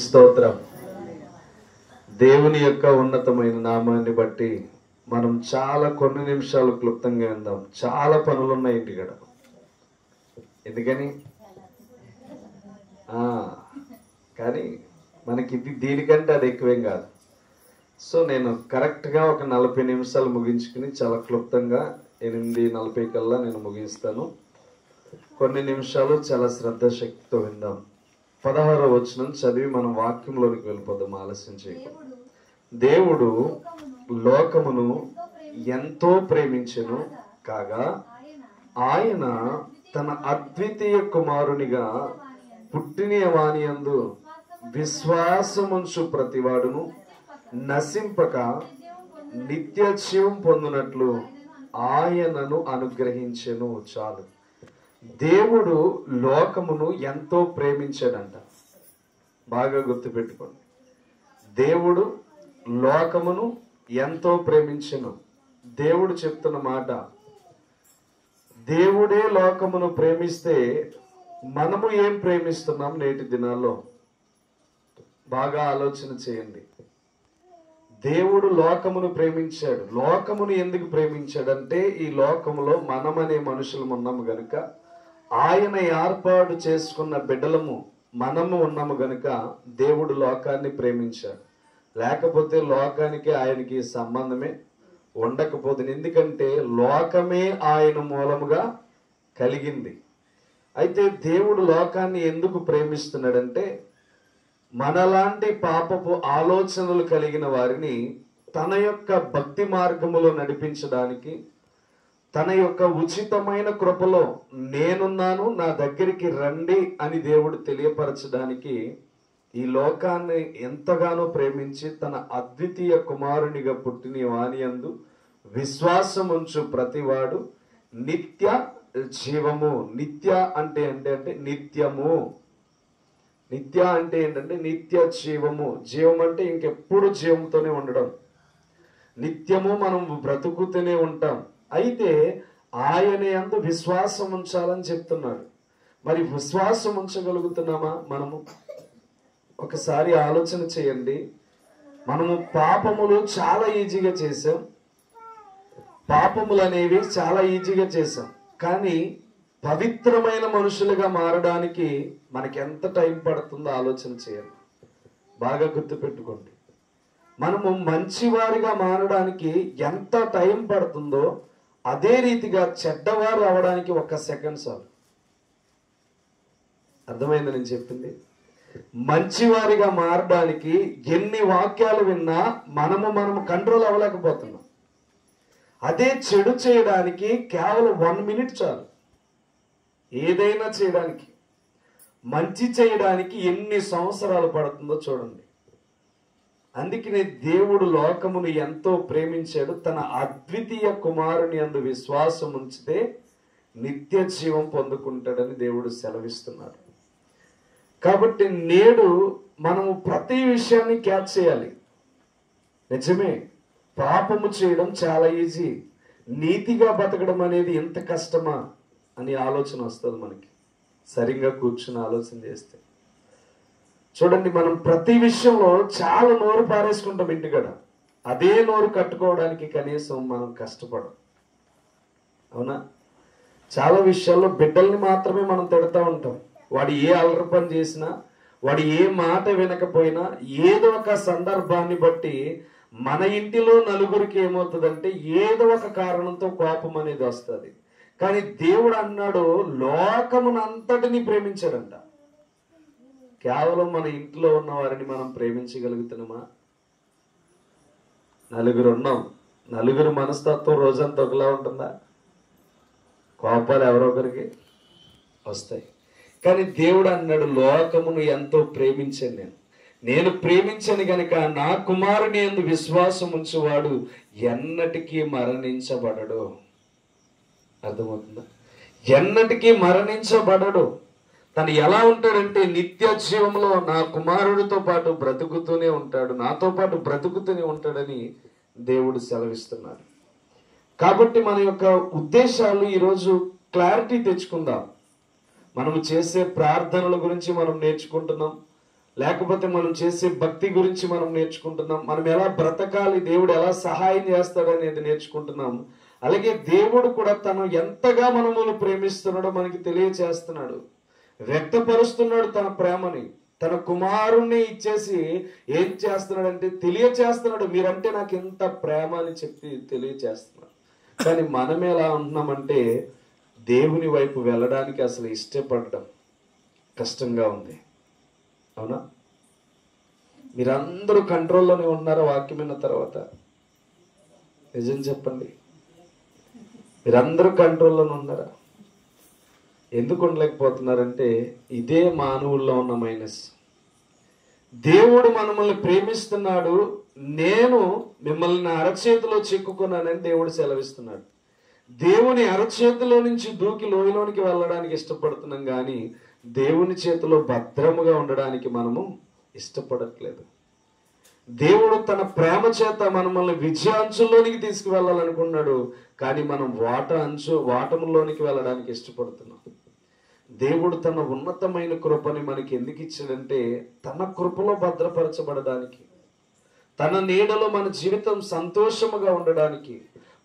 స్తోత్రం. దేవుని యొక్క ఉన్నతమైన నామాన్ని బట్టి మనం కొన్ని నిమిషాలు క్లుప్తంగా ఉందాం. చాలా పనులు ఉన్నాయి ఇంటికాడ. ఎందుకని కానీ మనకి దీనికంటే అది ఎక్కువేం కాదు. సో నేను కరెక్ట్గా ఒక 40 నిమిషాలు ముగించుకుని చాలా క్లుప్తంగా 8:40 కల్లా నేను ముగిస్తాను. కొన్ని నిమిషాలు చాలా శ్రద్ధశక్తితో విందాం. 16వ వచనం చదివి మనం వాక్యంలోనికి వెళ్ళిపోదాం ఆలస్యం చేయకుండా. దేవుడు లోకమును ఎంతో ప్రేమించెను కాగా ఆయన తన అద్వితీయ కుమారునిగా పుట్టిన వానియందు విశ్వాసముంచు ప్రతివాడును నశింపక నిత్య జీవం పొందునట్లు ఆయనను అనుగ్రహించెను. చాలు. దేవుడు లోకమును ఎంతో ప్రేమించాడంట. బాగా గుర్తుపెట్టుకోండి. దేవుడు లోకమును ఎంతో ప్రేమించెను. దేవుడు చెప్తున్న మాట, దేవుడే లోకమును ప్రేమిస్తే మనము ఏం ప్రేమిస్తున్నాం నేటి దినాల్లో? బాగా ఆలోచన చేయండి. దేవుడు లోకమును ప్రేమించాడు. లోకమును ఎందుకు ప్రేమించాడంటే ఈ లోకములో మనమనే మనుషులు ఉన్నాము గనుక, ఆయన ఏర్పాటు చేసుకున్న బిడ్డలము మనము ఉన్నాము గనుక దేవుడు లోకాన్ని ప్రేమించాడు. లేకపోతే లోకానికి ఆయనకి సంబంధమే ఉండకపోతుంది. ఎందుకంటే లోకమే ఆయన మూలముగా కలిగింది. అయితే దేవుడు లోకాన్ని ఎందుకు ప్రేమిస్తున్నాడంటే మనలాంటి పాపపు ఆలోచనలు కలిగిన వారిని తన యొక్క భక్తి మార్గములో నడిపించడానికి, తన యొక్క ఉచితమైన కృపలో నేనున్నాను, నా దగ్గరికి రండి అని దేవుడు తెలియపరచడానికి ఈ లోకాన్ని ఎంతగానో ప్రేమించి తన అద్వితీయ కుమారునిగా పుట్టిన వానియందు విశ్వాసముంచు ప్రతివాడు నిత్య జీవము. నిత్య అంటే నిత్యము. నిత్య అంటే ఏంటంటే నిత్య జీవము. జీవం అంటే ఇంకెప్పుడు జీవంతోనే ఉండడం. నిత్యము మనం బ్రతుకుతూనే ఉంటాం. అయితే ఆయన యందు విశ్వాసం ఉంచాలని చెప్తున్నాడు. మరి విశ్వాసం ఉంచగలుగుతున్నామా మనము? ఒకసారి ఆలోచన చేయండి. మనము పాపములు చాలా ఈజీగా చేసాం. పాపములు అనేవి చాలా ఈజీగా చేసాం. కానీ పవిత్రమైన మనుషులుగా మారడానికి మనకి ఎంత టైం పడుతుందో ఆలోచన చేయండి. బాగా గుర్తుపెట్టుకోండి. మనము మంచివారిగా మారడానికి ఎంత టైం పడుతుందో అదే రీతిగా చెడ్డవారు అవడానికి 1 సెకండ్ చాలు. అర్థమైంది నేను చెప్పింది? మంచివారిగా మారడానికి ఎన్ని వాక్యాలు విన్నా మనము కంట్రోల్ అవ్వలేకపోతున్నాం. అదే చెడు చేయడానికి కేవలం 1 మినిట్ చాలు. ఏదైనా చేయడానికి, మంచి చేయడానికి ఎన్ని సంవత్సరాలు పడుతుందో చూడండి. అందుకనే దేవుడు లోకమును ఎంతో ప్రేమించాడు. తన అద్వితీయ కుమారుని యందు విశ్వాసం ఉంచితే నిత్య జీవం పొందుకుంటాడని దేవుడు సెలవిస్తున్నాడు. కాబట్టి నేడు మనము ప్రతి విషయాన్ని క్యాచ్ చేయాలి. నిజమే, పాపము చేయడం చాలా ఈజీ. నీతిగా బతకడం అనేది ఎంత కష్టమా అని ఆలోచన వస్తుంది మనకి, సరిగ్గా కూర్చుని ఆలోచన చేస్తే. చూడండి, మనం ప్రతి విషయంలో చాలా నోరు పారేసుకుంటాం ఇంటికాడ. అదే నోరు కట్టుకోవడానికి కనీసం మనం కష్టపడం. అవునా? చాలా విషయాల్లో బిడ్డల్ని మాత్రమే మనం తిడతా ఉంటాం. వాడు ఏ అల్లరి పని చేసినా, వాడు ఏ మాట వినకపోయినా, ఏదో ఒక సందర్భాన్ని బట్టి మన ఇంటిలో నలుగురికి ఏమవుతుందంటే ఏదో ఒక కారణంతో కోపం అనేది వస్తుంది. కానీ దేవుడు అన్నాడు లోకమునంతటిని ప్రేమించాడంట. కేవలం మన ఇంట్లో ఉన్న వారిని మనం ప్రేమించగలుగుతున్నామా? నలుగురు ఉన్నాం. నలుగురు మనస్తత్వం రోజంతా ఒకలా ఉంటుందా? కోపాలు ఎవరో ఒకరికి వస్తాయి. కానీ దేవుడు అన్నాడు లోకమును ఎంతో ప్రేమించాను నేను ప్రేమించను గనుక నా కుమారుని యందు విశ్వాసం ఉంచువాడు ఎన్నటికీ మరణించబడడు. అర్థమవుతుందా? ఎన్నటికీ మరణించబడడు. తను ఎలా ఉంటాడంటే నిత్య జీవంలో నా కుమారుడితో పాటు బ్రతుకుతూనే ఉంటాడు, నాతో పాటు బ్రతుకుతూనే ఉంటాడని దేవుడు సెలవిస్తున్నాడు. కాబట్టి మన యొక్క ఉద్దేశాలు ఈరోజు క్లారిటీ తెచ్చుకుందాం. మనము చేసే ప్రార్థనల గురించి మనం నేర్చుకుంటున్నాం. లేకపోతే మనం చేసే భక్తి గురించి మనం నేర్చుకుంటున్నాం, మనం ఎలా బ్రతకాలి, దేవుడు ఎలా సహాయం చేస్తాడు అనేది నేర్చుకుంటున్నాం. అలాగే దేవుడు కూడా తను ఎంతగా మనల్ని ప్రేమిస్తున్నాడో మనకి తెలియచేస్తున్నాడు, వ్యక్తపరుస్తున్నాడు తన ప్రేమని. తన కుమారుణ్ణి ఇచ్చేసి ఏం చేస్తున్నాడంటే తెలియచేస్తున్నాడు, మీరంటే నాకు ఎంత ప్రేమ అని చెప్పి తెలియచేస్తున్నాడు. కానీ మనం ఎలా ఉంటున్నామంటే దేవుని వైపు వెళ్ళడానికి అసలు ఇష్టపడడం కష్టంగా ఉంది. అవునా? మీరందరూ కంట్రోల్లోనే ఉన్నారా వాక్యం విన్న తర్వాత? నిజం చెప్పండి, మీరందరూ కంట్రోల్లోనే ఉన్నారా? ఎందుకు ఉండలేకపోతున్నారంటే ఇదే మానవుల్లో ఉన్న మైనస్. దేవుడు మనల్ని ప్రేమిస్తున్నాడు, నేను మిమ్మల్ని నా అరచేతిలో చిక్కుకున్నానని దేవుడు సెలవిస్తున్నాడు. దేవుని అరచేతిలో నుంచి దూకి లోయలోనికి వెళ్ళడానికి ఇష్టపడుతున్నాం, కానీ దేవుని చేతిలో భద్రముగా ఉండడానికి మనము ఇష్టపడట్లేదు. దేవుడు తన ప్రేమ చేత మనల్ని విజయాంచుల్లోనికి తీసుకువెళ్ళాలనుకున్నాడు, కానీ మనం వాటములోనికి వెళ్ళడానికి ఇష్టపడుతున్నాం. దేవుడు తన ఉన్నతమైన కృపని మనకి ఎందుకు ఇచ్చాడంటే తన కృపలో భద్రపరచబడడానికి, తన నీడలో మన జీవితం సంతోషముగా ఉండడానికి,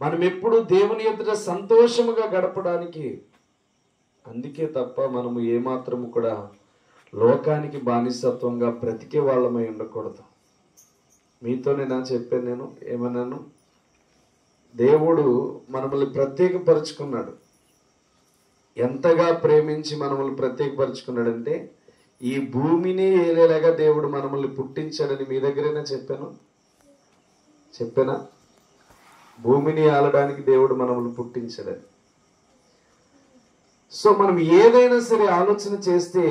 మనం ఎప్పుడు దేవుని ఎదుట సంతోషముగా గడపడానికి. అందుకే తప్ప మనము ఏమాత్రము కూడా లోకానికి బానిసత్వంగా బ్రతికే వాళ్ళమై ఉండకూడదు. మీతో నేను చెప్పాను, నేను ఏమన్నాను, దేవుడు మనల్ని ప్రత్యేకపరుచుకున్నాడు. ఎంతగా ప్రేమించి మనల్ని ప్రత్యేకపరుచుకున్నాడంటే ఈ భూమిని ఏలేలాగా దేవుడు మనల్ని పుట్టించాడని మీ దగ్గరైనా చెప్పానా? భూమిని ఆలడానికి దేవుడు మనల్ని పుట్టించాడని. సో మనం ఏదైనా సరే ఆలోచన చేస్తే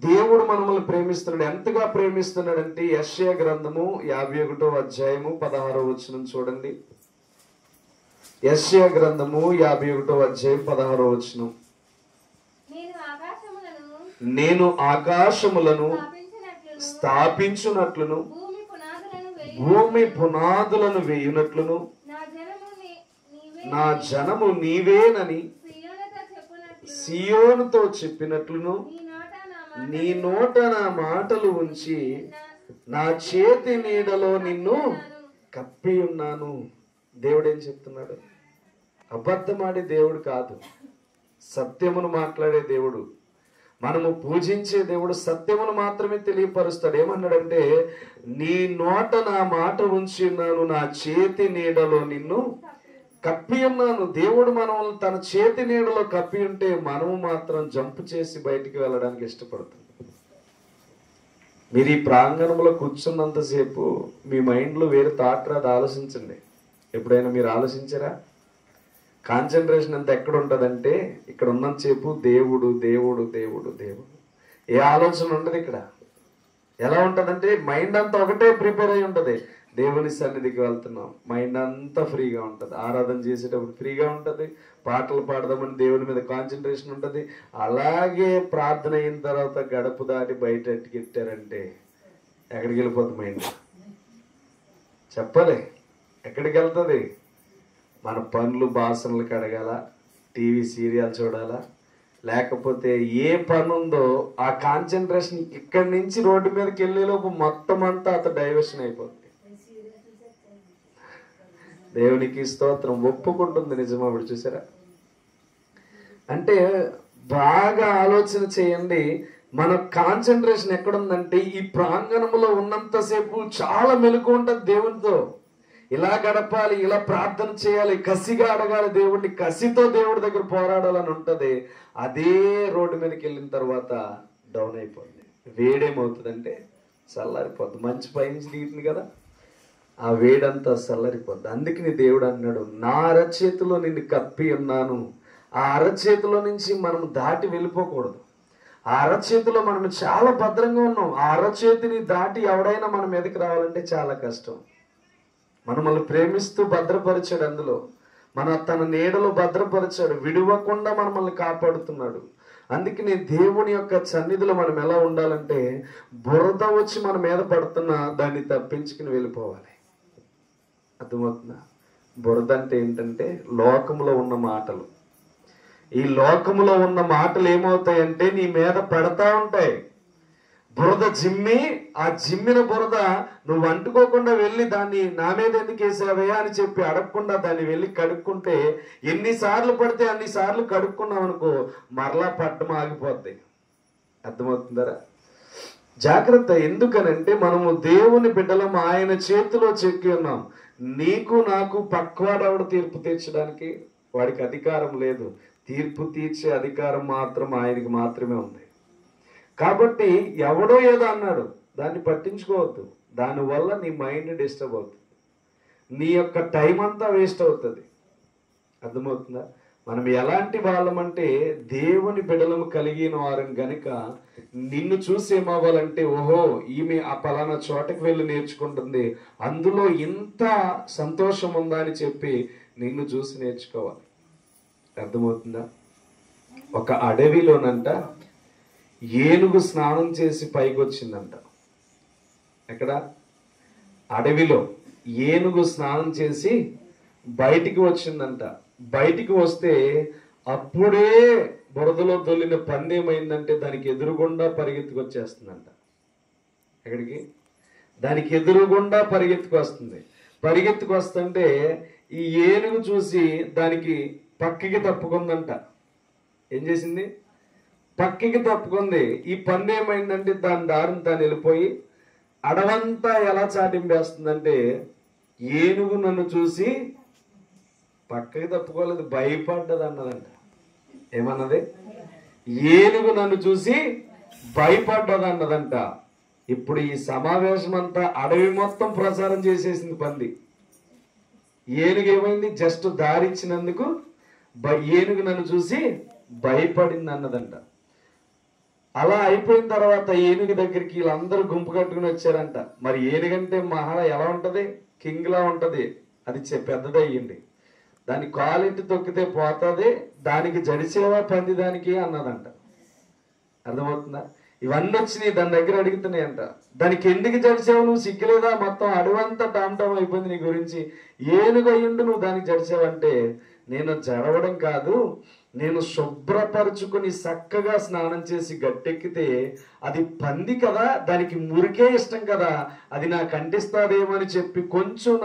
దేవుడు మనల్ని ప్రేమిస్తున్నాడు. ఎంతగా ప్రేమిస్తున్నాడంటే యెషయా గ్రంథము 51వ అధ్యాయము 16వ వచనం చూడండి. యెషయా గ్రంథము 51వ అధ్యాయం 16వ వచనం. నేను ఆకాశములను స్థాపించునట్లును భూమి పునాదులను వేయునట్లును నా జనము నీవేనని సియోనుతో చెప్పినట్లును నీ నోట నా మాటలు ఉంచి నా చేతి నీడలో నిన్ను కప్పి ఉన్నాను. దేవుడు ఏం చెప్తున్నాడు? అబద్ధమాడే దేవుడు కాదు, సత్యమును మాట్లాడే దేవుడు. మనము పూజించే దేవుడు సత్యమును మాత్రమే తెలియపరుస్తాడు. ఏమన్నాడంటే నీ నోట నా మాట ఉంచి ఉన్నాను, నా చేతి నీడలో నిన్ను కప్పి ఉన్నాను. దేవుడు మనల్ని తన చేతి నీడలో కప్పి ఉంటే మనము మాత్రం జంప్ చేసి బయటికి వెళ్ళడానికి ఇష్టపడుతుంది. మీరు ఈ ప్రాంగణంలో కూర్చున్నంతసేపు మీ మైండ్లో వేరే థాట్ రాదు. ఆలోచించండి. ఎప్పుడైనా మీరు ఆలోచించారా? కాన్సన్ట్రేషన్ అంతా ఎక్కడ ఉంటుందంటే ఇక్కడ ఉన్నంతసేపు దేవుడు దేవుడు దేవుడు దేవుడు, ఏ ఆలోచన ఉండదు ఇక్కడ. ఎలా ఉంటుందంటే మైండ్ అంతా ఒకటే ప్రిపేర్ అయి ఉంటుంది. దేవుని సన్నిధికి వెళ్తున్నాం, మైండ్ అంతా ఫ్రీగా ఉంటుంది. ఆరాధన చేసేటప్పుడు ఫ్రీగా ఉంటుంది, పాటలు పాడదామని దేవుని మీద కాన్సన్ట్రేషన్ ఉంటుంది. అలాగే ప్రార్థన అయిన తర్వాత గడప దాటి బయట ఎట్టుకెట్టారంటే ఎక్కడికి వెళ్ళిపోతుంది మైండ్? చెప్పలే ఎక్కడికి వెళ్తుంది? మన పనులు బాసనలు కడగాల, టీవీ సీరియల్ చూడాలా, లేకపోతే ఏ పని ఉందో ఆ కాన్సన్ట్రేషన్ ఇక్కడి నుంచి రోడ్డు మీదకి వెళ్ళేలోపు మొత్తం అంతా అతను డైవర్షన్ అయిపోతుంది. దేవునికి స్తోత్రం. ఒప్పుకుంటుంది నిజమా? ఇప్పుడు చూసారా? అంటే బాగా ఆలోచన చేయండి. మన కాన్సన్ట్రేషన్ ఎక్కడుందంటే ఈ ప్రాంగణంలో ఉన్నంతసేపు చాలా మెలకు ఉంటుంది దేవునితో. ఇలా గడపాలి, ఇలా ప్రార్థన చేయాలి, కసిగా అడగాలి దేవుడిని, కసితో దేవుడి దగ్గర పోరాడాలని ఉంటది. అదే రోడ్డు మీదకి వెళ్ళిన తర్వాత డౌన్ అయిపోద్ది. వేడేమవుతుందంటే చల్లారిపోద్ది. మంచి పైనుంచి దిగుతుంది కదా, ఆ వేడంతా చల్లారిపోద్ది. అందుకని దేవుడు అన్నాడు నా అరచేతిలో నిన్ను కప్పి ఉన్నాను. ఆ అరచేతిలో నుంచి మనం దాటి వెళ్ళిపోకూడదు. ఆ అరచేతిలో మనం చాలా భద్రంగా ఉన్నాం. ఆ అరచేతిని దాటి ఎవడైనా మన మీదకి రావాలంటే చాలా కష్టం. మనల్ని ప్రేమిస్తూ భద్రపరిచాడు, అందులో తన నీడలో భద్రపరిచాడు, విడవకుండా మనల్ని కాపాడుతున్నాడు. అందుకని దేవుని యొక్క సన్నిధిలో మనం ఎలా ఉండాలంటే బురద వచ్చి మన మీద పడుతున్నా దాన్ని తప్పించుకుని వెళ్ళిపోవాలి. అర్థమవుతుందా? బురద అంటే ఏంటంటే లోకములో ఉన్న మాటలు. ఈ లోకములో ఉన్న మాటలు ఏమవుతాయంటే నీ మీద పడతా ఉంటాయి. బురద జిమ్మి, ఆ జిమ్మిన బురద నువ్వు అంటుకోకుండా వెళ్ళి దాన్ని నా మీద ఎందుకు వేసావే అని చెప్పి అడగకుండా దాన్ని వెళ్ళి కడుక్కుంటే ఎన్నిసార్లు పడితే అన్నిసార్లు కడుక్కున్నావు అనుకో, మరలా పట్టం ఆగిపోద్ది. అర్థమవుతుందరా? జాగ్రత్త. ఎందుకనంటే మనము దేవుని బిడ్డలం, ఆయన చేతిలో చెక్కి ఉన్నాం. నీకు నాకు పక్వాడెవడు తీర్పు తీర్చడానికి? వాడికి అధికారం లేదు. తీర్పు తీర్చే అధికారం మాత్రం ఆయనకి మాత్రమే ఉంది. కాబట్టి ఎవడో ఏదో అన్నాడు, దాన్ని పట్టించుకోవద్దు. దానివల్ల నీ మైండ్ డిస్టర్బ్ అవుతుంది, నీ యొక్క టైం అంతా వేస్ట్ అవుతుంది. అర్థమవుతుందా? మనం ఎలాంటి వాళ్ళమంటే దేవుని బిడ్డలము కలిగిన వారం గనుక నిన్ను చూసి ఏమవ్వాలంటే, ఓహో ఈమె ఆ పలానా చోటకి వెళ్ళి నేర్చుకుంటుంది, అందులో ఇంత సంతోషం ఉందా అని చెప్పి నిన్ను చూసి నేర్చుకోవాలి. అర్థమవుతుందా? ఒక అడవిలోనంట ఏనుగు స్నానం చేసి పైకి వచ్చిందంట. ఎక్కడ? అడవిలో ఏనుగు స్నానం చేసి బయటికి వచ్చిందంట. బయటికి వస్తే అప్పుడే బురదలో దొల్లిన పంది ఏమైందంటే దానికి ఎదురుగుండా పరిగెత్తుకొచ్చేస్తుందంట. ఎక్కడికి? దానికి ఎదురుగుండా పరిగెత్తుకొస్తుంది. పరిగెత్తుకొస్తుంటే ఈ ఏనుగు చూసి దానికి పక్కకి తప్పుకుందంట. ఏం చేసింది? పక్కకి తప్పుకుంది. ఈ పంది ఏమైందంటే దాని దారిని తాను వెళ్ళిపోయి అడవంతా ఎలా చాటింపేస్తుందంటే, ఏనుగు నన్ను చూసి పక్కకి తప్పుకోలేదు, భయపడ్డది అన్నదంట. ఏమన్నది? ఏనుగు నన్ను చూసి భయపడ్డది అన్నదంట. ఇప్పుడు ఈ సమావేశం అంతా అడవి మొత్తం ప్రచారం చేసేసింది పంది. ఏనుగు ఏమైంది? జస్ట్ దారిచ్చినందుకు ఏనుగు నన్ను చూసి భయపడింది అన్నదంట. అలా అయిపోయిన తర్వాత ఏనుగు దగ్గరికి వీళ్ళందరూ గుంపు కట్టుకుని వచ్చారంట. మరి ఏనుగంటే మహా ఎలా ఉంటది? కింగ్ లా ఉంటది. అది పెద్దదయ్యింది. దాని కాలింటి తొక్కితే పోతుంది, దానికి జడిసేవా పంది దానికి అన్నదంట. అర్థమవుతుందా? ఇవన్నీ వచ్చినాయి దాని దగ్గర అడుగుతున్నాయంట. దానికి ఎందుకు జడిసావు నువ్వు? సిగ్గులేదా? మొత్తం అడవంతా టామ్ అయిపోయింది నీ గురించి. ఏనుగు అయ్యుండు నువ్వు దానికి జడిసావంటే, నేను జడవడం కాదు, నేను శుభ్రపరుచుకుని చక్కగా స్నానం చేసి గట్టెక్కితే అది పంది కదా, దానికి మురికే ఇష్టం కదా, అది నాకు అంటిస్తాదేమో అని చెప్పి కొంచెం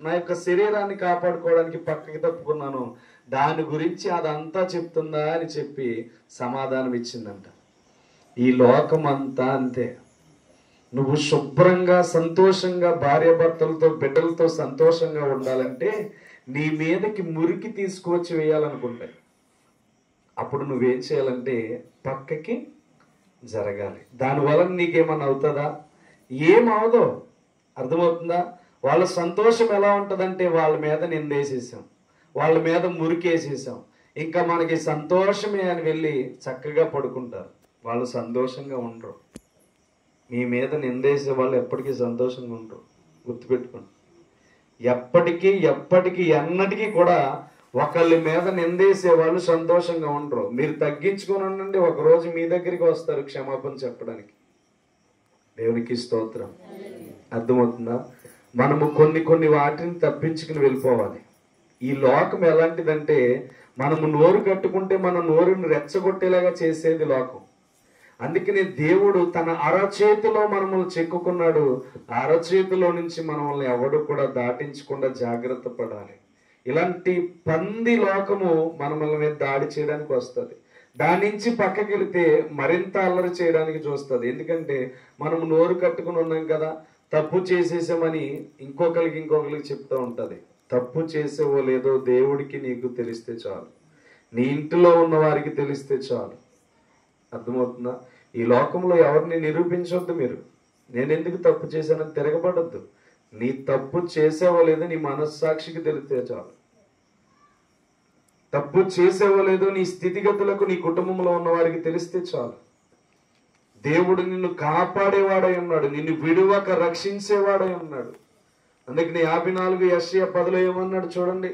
నా యొక్క శరీరాన్ని కాపాడుకోవడానికి పక్కకి తప్పుకున్నాను. దాని గురించి అదంతా చెప్తుందా అని చెప్పి సమాధానం ఇచ్చిందంట. ఈ లోకం అంతా అంతే. నువ్వు శుభ్రంగా సంతోషంగా భార్యాభర్తలతో బిడ్డలతో సంతోషంగా ఉండాలంటే నీ మీదకి మురికి తీసుకువచ్చి వేయాలనుకుంటాయి. అప్పుడు నువ్వేం చేయాలంటే పక్కకి జరగాలి. దానివల్ల నీకేమన్నా అవుతుందా? ఏమవదో. అర్థమవుతుందా? వాళ్ళ సంతోషం ఎలా ఉంటుందంటే వాళ్ళ మీద నిందేసేసాం, వాళ్ళ మీద మురికేసేసాం, ఇంకా మనకి సంతోషమే అని వెళ్ళి చక్కగా పడుకుంటారు. వాళ్ళు సంతోషంగా ఉండరు. మీ మీద నిందేసే వాళ్ళు ఎప్పటికీ సంతోషంగా ఉండరు. గుర్తుపెట్టుకోండి. ఎప్పటికీ ఎన్నటికీ కూడా ఒకళ్ళ మీద నిందేసే వాళ్ళు సంతోషంగా ఉండరు. మీరు తగ్గించుకొని ఉండండి, ఒకరోజు మీ దగ్గరికి వస్తారు క్షమాపణ చెప్పడానికి. దేవునికి స్తోత్రం. అర్థమవుతుందా? మనము కొన్ని వాటిని తప్పించుకుని వెళ్ళిపోవాలి. ఈ లోకం ఎలాంటిదంటే, మనము నోరు కట్టుకుంటే మన నోరుని రెచ్చగొట్టేలాగా చేసేది లోకం. అందుకనే దేవుడు తన అరచేతిలో మనల్ని చెక్కుకున్నాడు. అరచేతిలో నుంచి మనల్ని ఎవడు కూడా దాటించకుండా జాగ్రత్త పడాలి. ఇలాంటి పంది లోకము మనల్ని మీద దాడి చేయడానికి వస్తుంది. దాని నుంచి పక్కకి వెళితే మరింత అల్లరి చేయడానికి చూస్తుంది. ఎందుకంటే మనం నోరు కట్టుకుని ఉన్నాం కదా, తప్పు చేసేసామని ఇంకొకరికి చెప్తూ ఉంటది. తప్పు చేసేవో లేదో దేవుడికి నీకు తెలిస్తే చాలు, నీ ఇంటిలో ఉన్న వారికి తెలిస్తే చాలు. అర్థమవుతుందా? ఈ లోకంలో ఎవరిని నిరూపించవద్దు. మీరు నేను ఎందుకు తప్పు చేశానని తిరగబడద్దు. నీ తప్పు చేసేవో లేదో నీ మనస్సాక్షికి తెలిస్తే చాలు. తప్పు చేసేవో లేదో నీ స్థితిగతులకు నీ కుటుంబంలో ఉన్న వారికి తెలిస్తే చాలు. దేవుడు నిన్ను కాపాడేవాడై ఉన్నాడు, నిన్ను విడువక రక్షించేవాడై ఉన్నాడు. అందుకని 54 యెషయా 10 ఏమన్నాడు చూడండి.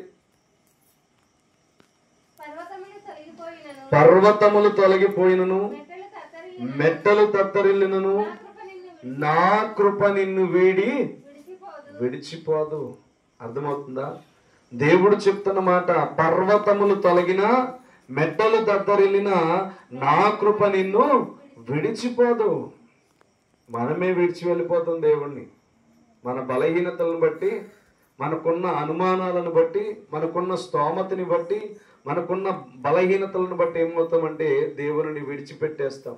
పర్వతములు తొలగిపోయినను, మెట్టలు తత్తరిల్లినను, నా కృప నిన్ను వీడి విడిచిపోదు. అర్థమవుతుందా? దేవుడు చెప్తున్న మాట, పర్వతములు తొలగినా, మెట్టలు దద్దరిల్లినా, నా కృప నిన్ను విడిచిపోదు. మనమే విడిచి వెళ్ళిపోతాం దేవుణ్ణి. మన బలహీనతలను బట్టి, మనకున్న అనుమానాలను బట్టి, మనకున్న స్తోమతని బట్టి, మనకున్న బలహీనతలను బట్టి ఏమవుతామంటే దేవుని విడిచిపెట్టేస్తాం.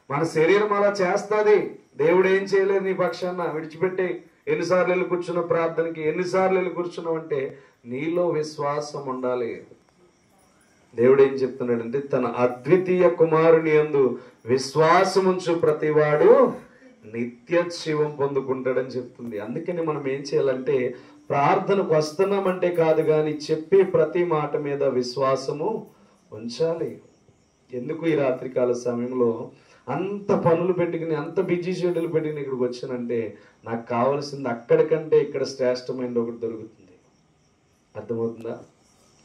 మన శరీరం అలా చేస్తుంది. దేవుడు ఏం చేయలేదు నీ పక్షాన, విడిచిపెట్టి ఎన్నిసార్లు వెళ్ళి కూర్చున్న ప్రార్థనకి, ఎన్నిసార్లు వెళ్ళి కూర్చున్నావంటే నీలో విశ్వాసం ఉండాలి. దేవుడు ఏం చెప్తున్నాడంటే తన అద్వితీయ కుమారుని యందు విశ్వాసముంచు ప్రతివాడు నిత్య జీవం పొందుకుంటాడని చెప్తుంది. అందుకని మనం ఏం చేయాలంటే ప్రార్థనకు వస్తున్నామంటే కాదు కానీ చెప్పే ప్రతి మాట మీద విశ్వాసము ఉంచాలి. ఎందుకు ఈ రాత్రికాల సమయంలో అంత పనులు పెట్టుకుని, అంత బిజీ షెడ్యూల్ పెట్టుకుని ఇక్కడికి వచ్చానంటే నాకు కావాల్సింది అక్కడికంటే ఇక్కడ శ్రేష్టమైనది ఒకటి దొరుకుతుంది. అర్థమవుతుందా?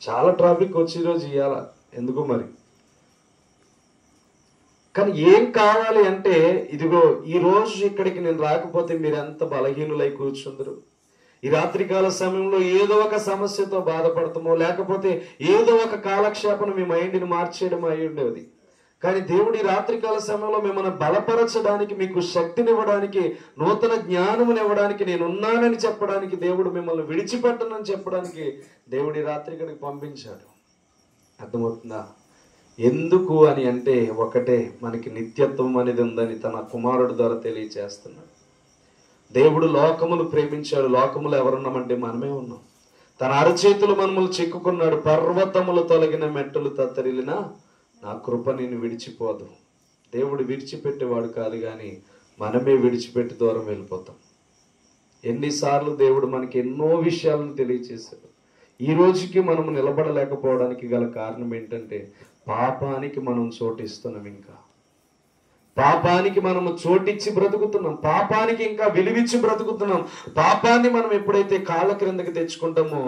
చాలా ట్రాఫిక్ వచ్చి ఈరోజు ఇవ్వాల ఎందుకో మరి. కానీ ఏం కావాలి అంటే ఇదిగో ఈ రోజు ఇక్కడికి నేను రాకపోతే మీరు ఎంత బలహీనులై కూర్చుందరు. ఈ రాత్రికాల సమయంలో ఏదో ఒక సమస్యతో బాధపడతామో, లేకపోతే ఏదో ఒక కాలక్షేపణ మీ మైండ్ని మార్చేయడం అయి ఉండేది. కానీ దేవుడి రాత్రికాల సమయంలో మిమ్మల్ని బలపరచడానికి, మీకు శక్తినివ్వడానికి, నూతన జ్ఞానమునివ్వడానికి, నేను ఉన్నానని చెప్పడానికి, దేవుడు మిమ్మల్ని విడిచిపెట్టనని చెప్పడానికి దేవుడి రాత్రి ఇక్కడికి పంపించాడు. అర్థమవుతుందా? ఎందుకు అని అంటే ఒకటే, మనకి నిత్యత్వం అనేది ఉందని తన కుమారుడు ద్వారా తెలియచేస్తున్నాడు. దేవుడు లోకమును ప్రేమించాడు. లోకములు ఎవరున్నామంటే మనమే ఉన్నాం. తన అరచేతులు మనములు చిక్కుకున్నాడు. పర్వతములు తొలగిన మెట్టలు తత్తరిలిన నా కృప నేను విడిచిపోదు. దేవుడు విడిచిపెట్టేవాడు కాదు, కానీ మనమే విడిచిపెట్టి దూరం వెళ్ళిపోతాం. ఎన్నిసార్లు దేవుడు మనకి ఎన్నో విషయాలను తెలియచేశాడు. ఈ రోజుకి మనం నిలబడలేకపోవడానికి గల కారణం ఏంటంటే పాపానికి మనం చోటిస్తున్నాం. ఇంకా పాపానికి మనము చోటిచ్చి బ్రతుకుతున్నాం. పాపానికి ఇంకా విలువిచ్చి బ్రతుకుతున్నాం. పాపాన్ని మనం ఎప్పుడైతే కాళ్ళ క్రిందకి తెచ్చుకుంటామో